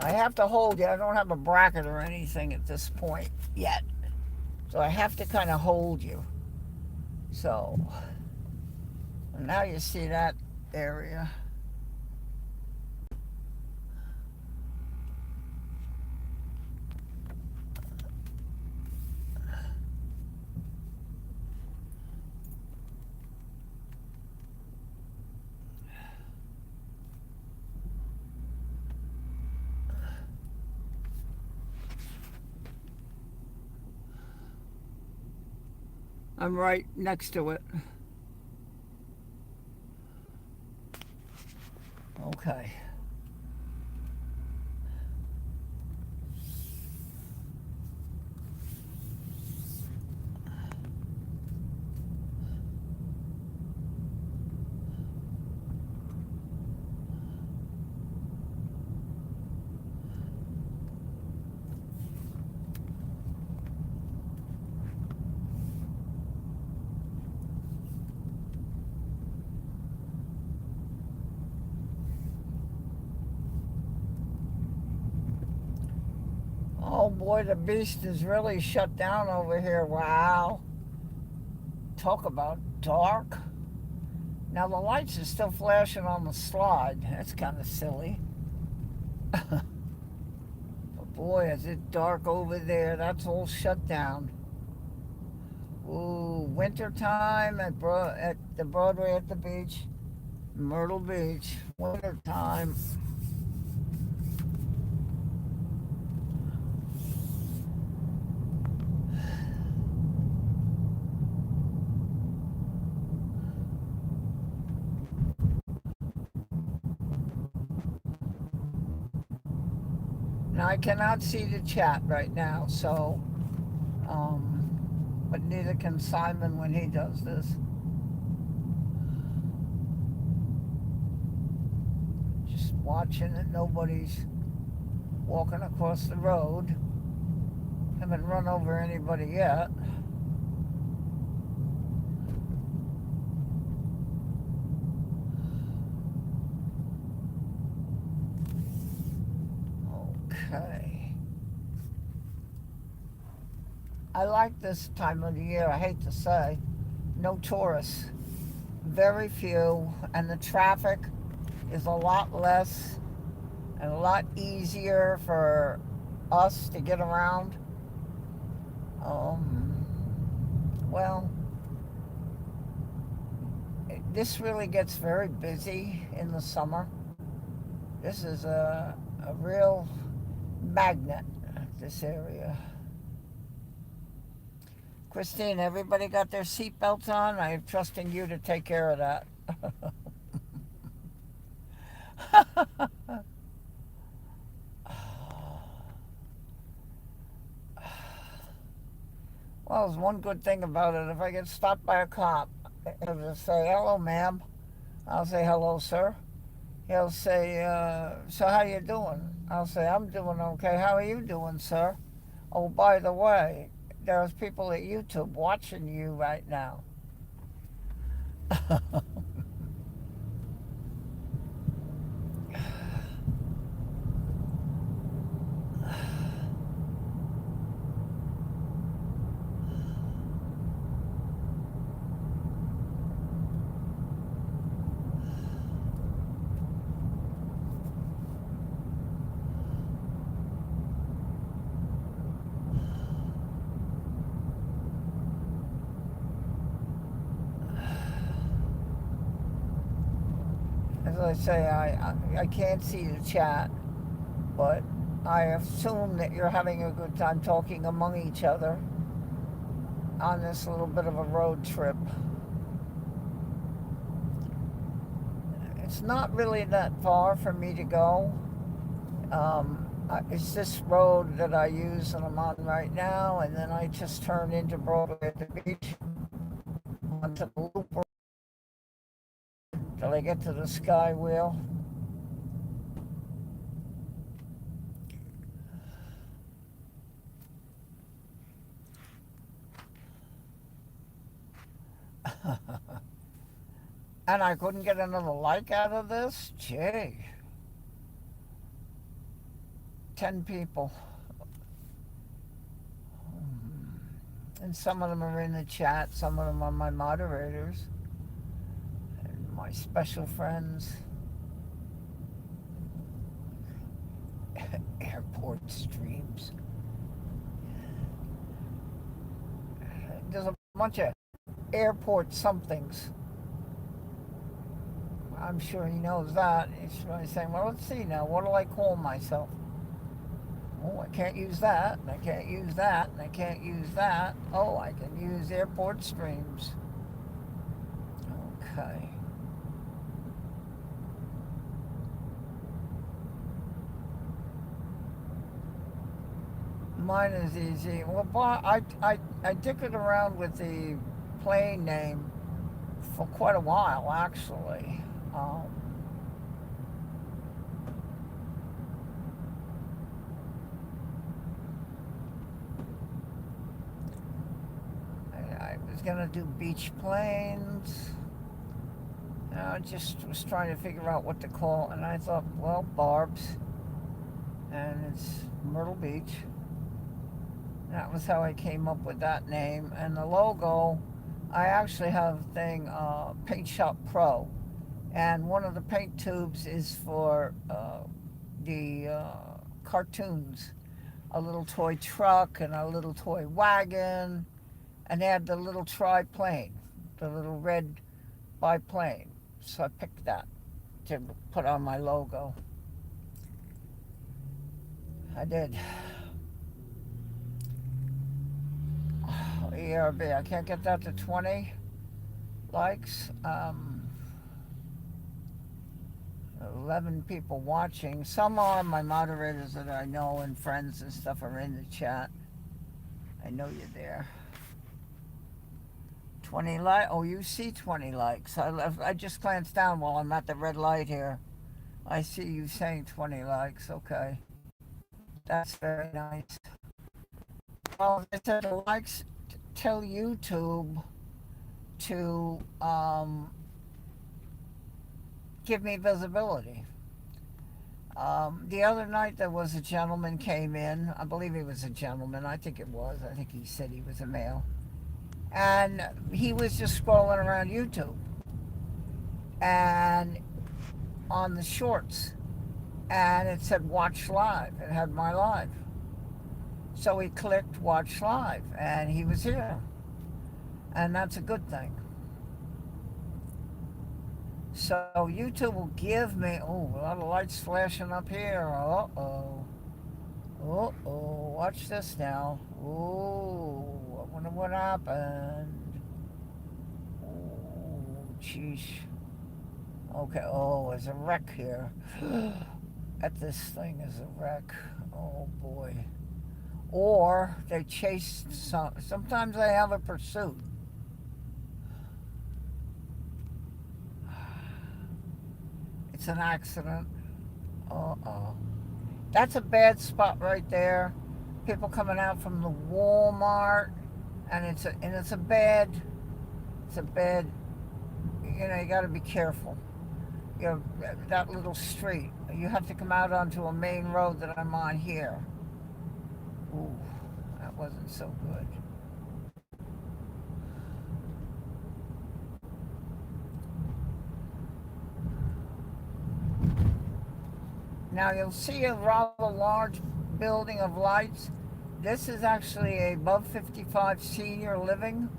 I have to hold you. I don't have a bracket or anything at this point yet. So I have to kind of hold you. So now you see that area. I'm right next to it. Okay. Oh boy, the beast is really shut down over here. Wow. Talk about dark. Now the lights are still flashing on the slide. That's kind of silly. But boy, is it dark over there. That's all shut down. Ooh, winter time at the Broadway at the beach, Myrtle Beach. Winter time. Now I cannot see the chat right now, so but neither can Simon when he does this. Just watching that nobody's walking across the road. Haven't run over anybody yet. Okay. I like this time of the year, I hate to say. No tourists. Very few, and the traffic is a lot less and a lot easier for us to get around. Well, this really gets very busy in the summer. This is a real magnet, this area. Christine, everybody got their seatbelts on? I'm trusting you to take care of that. Well, there's one good thing about it. If I get stopped by a cop, he'll just say, hello, ma'am. I'll say, hello, sir. He'll say, so how you doing? I'll say, I'm doing okay. How are you doing, sir? Oh, by the way, there's people at YouTube watching you right now. As I say, I can't see the chat, but I assume that you're having a good time talking among each other on this little bit of a road trip. It's not really that far for me to go. It's this road that I use and I'm on right now, and then I just turn into Broadway at the beach onto the loop road till I get to the Skywheel. And I couldn't get another like out of this? Gee. 10 people. And some of them are in the chat, some of them are my moderators and my special friends. Airport streams. There's a bunch of airport somethings. I'm sure he knows that. He's probably saying, well, let's see now, what do I call myself? Oh, I can't use that, and I can't use that, and I can't use that. Oh, I can use airport streams. Okay. Mine is easy. Well, I dickered around with the plane name for quite a while, actually. I was gonna do beach planes. I just was trying to figure out what to call, and I thought, well, Barb's, and it's Myrtle Beach. That was how I came up with that name, and the logo I actually have a thing, Paint Shop Pro, and one of the paint tubes is for the cartoons. A little toy truck and a little toy wagon, and they had the little triplane, the little red biplane. So I picked that to put on my logo. I did. ERB. I can't get that to 20 likes. 11 people watching. Some are my moderators that I know and friends and stuff are in the chat. I know you're there. 20 likes. Oh, you see 20 likes. I just glanced down while I'm at the red light here. I see you saying 20 likes. Okay. That's very nice. Well, they said the likes tell YouTube to give me visibility. The other night there was a gentleman came in. I believe he was a gentleman. I think it was. I think he said he was a male. And he was just scrolling around YouTube and on the shorts. And it said watch live. It had my live. So he clicked watch live and he was here. And that's a good thing. So YouTube will give me, oh, a lot of lights flashing up here. Uh-oh. Uh-oh. Watch this now. Oh, I wonder what happened. Oh, jeez. Okay, oh, there's a wreck here. At this thing is a wreck. Oh, boy. Or they chased some. Sometimes they have a pursuit. It's an accident. Uh-oh. That's a bad spot right there. People coming out from the Walmart, and it's a bad. It's a bad. You got to be careful. That little street. You have to come out onto a main road that I'm on here. Ooh, that wasn't so good. Now you'll see a rather large building of lights. This is actually a above 55 senior living,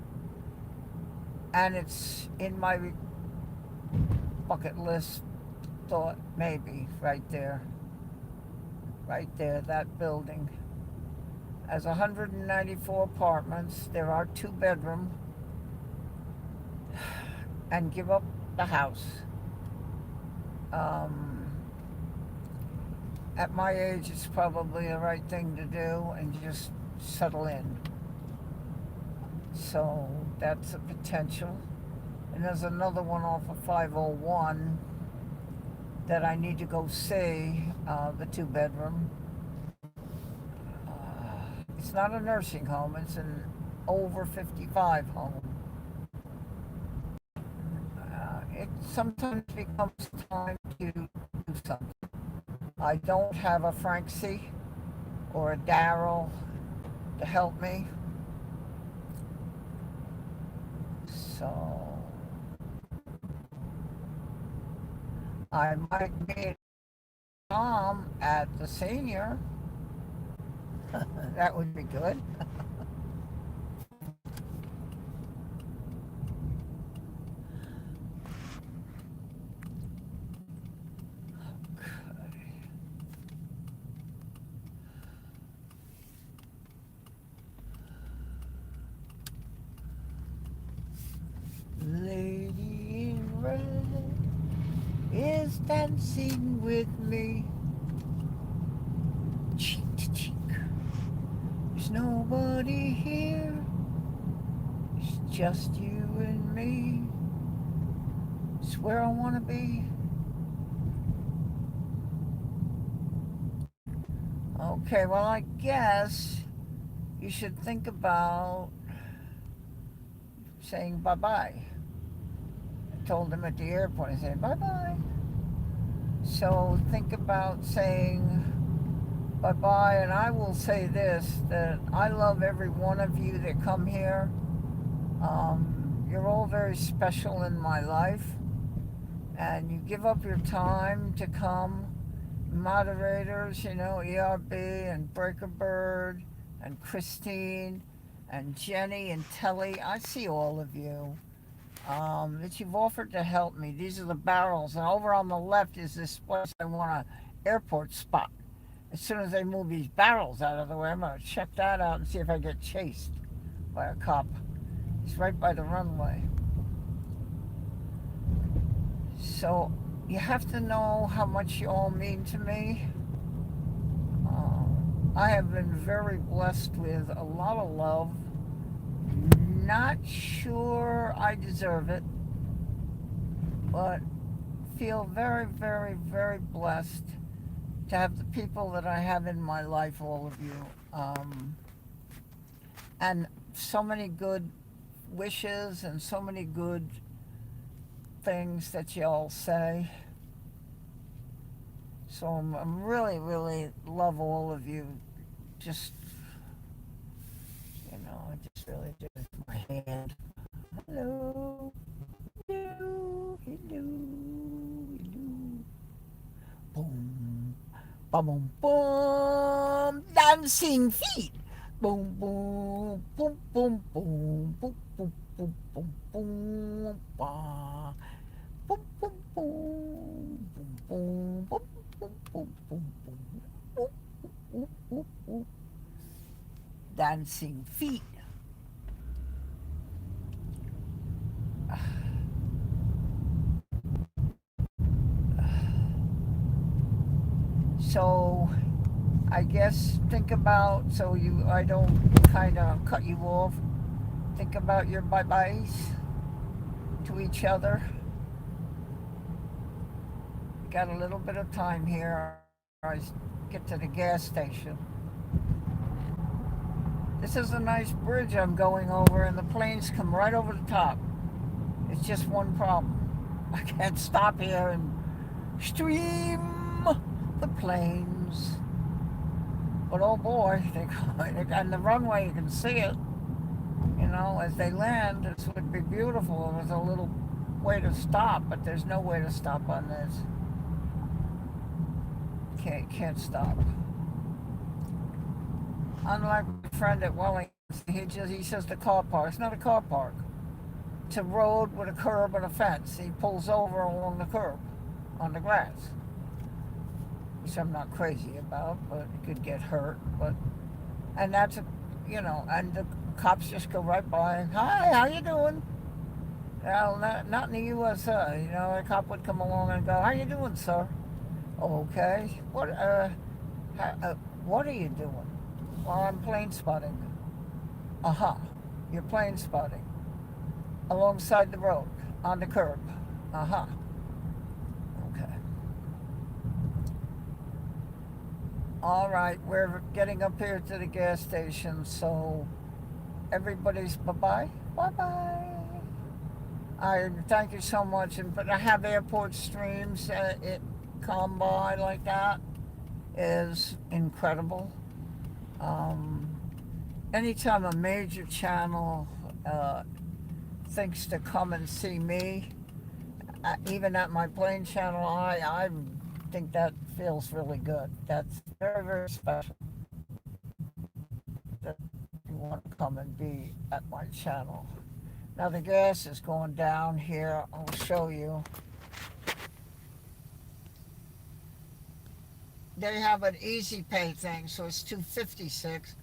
and it's in my bucket list thought, maybe, right there. Right there, that building. Has 194 apartments. There are 2 bedroom. And give up the house. At my age, it's probably the right thing to do and just settle in. So that's a potential. And there's another one off of 501 that I need to go see, the 2 bedroom. It's not a nursing home, it's an over 55 home. It sometimes becomes time to do something. I don't have a Francie or a Daryl to help me. So I might be Tom at the senior. That would be good. Lady in red is dancing with me, cheek to cheek. There's nobody here, it's just you and me. It's where I want to be. Okay, well, I guess you should think about saying bye-bye. I told him at the airport, I said bye-bye. So think about saying bye-bye, and I will say this, that I love every one of you that come here. you're all very special in my life, and you give up your time to come. Moderators, ERB and Breaker Bird and Christine and Jenny and Telly. I see all of you. That you've offered to help me. These are the barrels, and over on the left is this place I want a airport spot. As soon as they move these barrels out of the way, I'm gonna check that out and see if I get chased by a cop. He's right by the runway. So you have to know how much you all mean to me. I have been very blessed with a lot of love. Not sure I deserve it, but feel very, very, very blessed to have the people that I have in my life, all of you. And so many good wishes and so many good things that y'all say. So I'm really, really love all of you. Just, I just really do with my hand. Hello, hello, hello, hello. Boom, boom, boom, dancing feet. Boom, boom, boom, boom, boom, boom, boom, boom, boom, boom, boom, boom, boom, boom, boom, boom, boom, boom, boom, boom. Dancing feet. So I guess think about, so I don't kind of cut you off. Think about your bye-byes to each other. Got a little bit of time here. I get to the gas station. This is a nice bridge I'm going over, and the planes come right over the top. It's just one problem. I can't stop here and stream the planes. But oh boy, on the runway you can see it. As they land, this would be beautiful. There's a little way to stop, but there's no way to stop on this. Can't stop. Unlike my friend at Wellington, he says the car park. It's not a car park. It's a road with a curb and a fence. He pulls over along the curb on the grass, which I'm not crazy about, but he could get hurt. And that's and the cops just go right by. Hi, how you doing? Well, not in the USA. A cop would come along and go, "How you doing, sir?" Okay. What are you doing? Well, I'm plane spotting. Uh-huh. You're plane spotting. Alongside the road, on the curb. Uh-huh. Okay. All right, we're getting up here to the gas station, so everybody's bye-bye. Bye-bye. I thank you so much, but I have airport streams. It come by like that is incredible. Anytime a major channel thinks to come and see me, even at my plane channel, I think that feels really good. That's very, very special that you want to come and be at my channel. Now the gas is going down here. I'll show you. They have an easy pay thing, so it's $2.56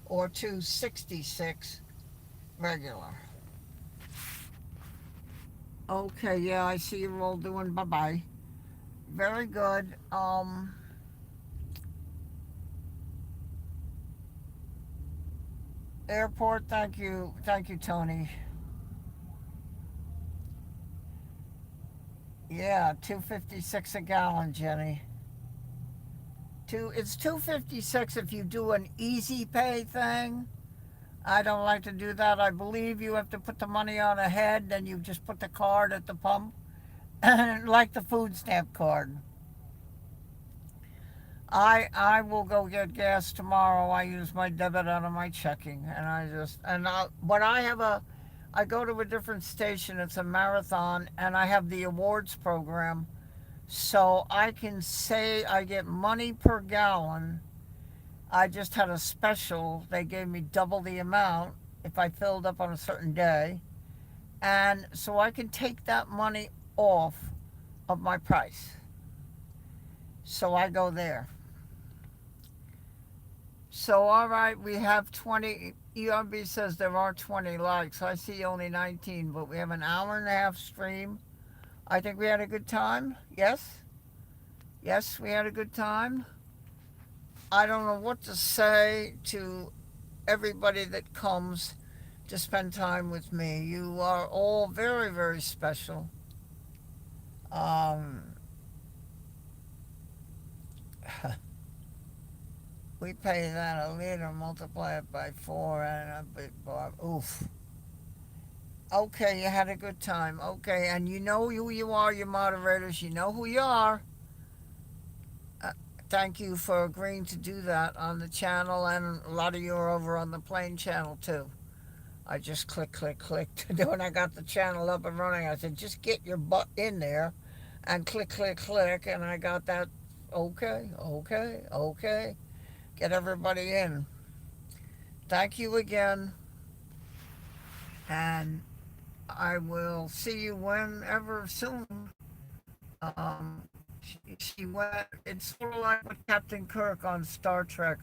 or $2.66 regular. Okay, yeah, I see you're all doing bye-bye. Very good. Airport, thank you, Tony. Yeah, $2.56 a gallon, Jenny. It's $2.56 if you do an easy pay thing. I don't like to do that. I believe you have to put the money on ahead, then you just put the card at the pump, like the food stamp card. I will go get gas tomorrow. I use my debit out of my checking, and but I have I go to a different station. It's a marathon, and I have the awards program. So I can say I get money per gallon. I just had a special. They gave me double the amount if I filled up on a certain day. And so I can take that money off of my price. So I go there. So, all right, we have 20. ERB says there are 20 likes. I see only 19, but we have an hour and a half stream. I think we had a good time. Yes? Yes, we had a good time. I don't know what to say to everybody that comes to spend time with me. You are all very, very special. Um, we pay that a liter, multiply it by four, and a big bar. Oof. Okay, you had a good time. Okay, and you know who you are, your moderators. You know who you are. Uh, Thank you for agreeing to do that on the channel, and a lot of you are over on the plane channel too. I just clicked. When I got the channel up and running, I said, just get your butt in there and click. And I got that. Okay. Get everybody in. Thank you again. And I will see you whenever soon. Um, she went, it's sort of like with Captain Kirk on Star Trek.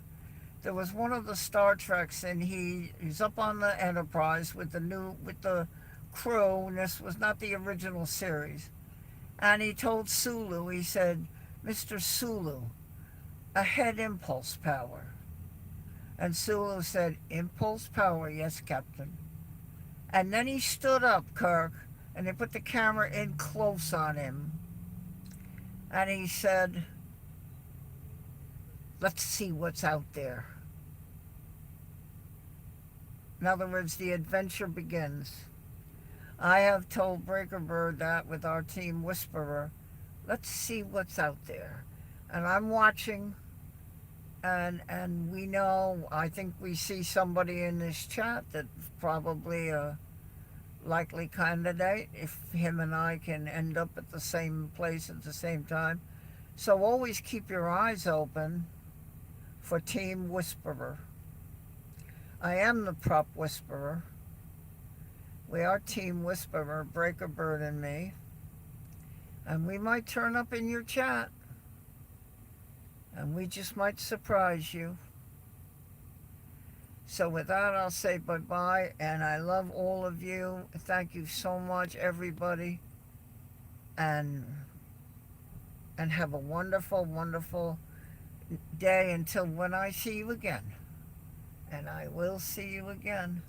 There was one of the Star Treks, and he's up on the Enterprise with the crew, and this was not the original series. And he told Sulu, he said, "Mr. Sulu, ahead impulse power." And Sulu said, "Impulse power, yes, Captain." And then he stood up, Kirk, and they put the camera in close on him. And he said, "Let's see what's out there." In other words, the adventure begins. I have told Breaker Bird that with our team Whisperer. Let's see what's out there. And I'm watching, and we know, I think we see somebody in this chat that's probably a likely candidate if him and I can end up at the same place at the same time. So always keep your eyes open for Team Whisperer. I am the prop Whisperer. We are Team Whisperer, Breaker Bird and me. And we might turn up in your chat. And we just might surprise you. So with that, I'll say bye-bye. And I love all of you. Thank you so much, everybody. And have a wonderful, wonderful day until when I see you again. And I will see you again.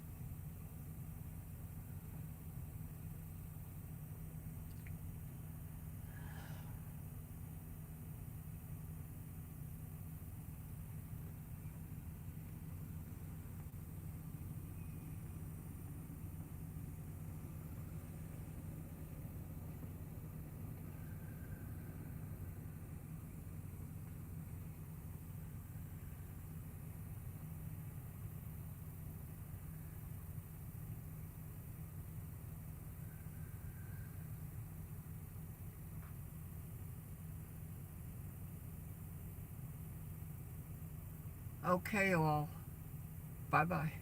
Okay, all. Bye-bye.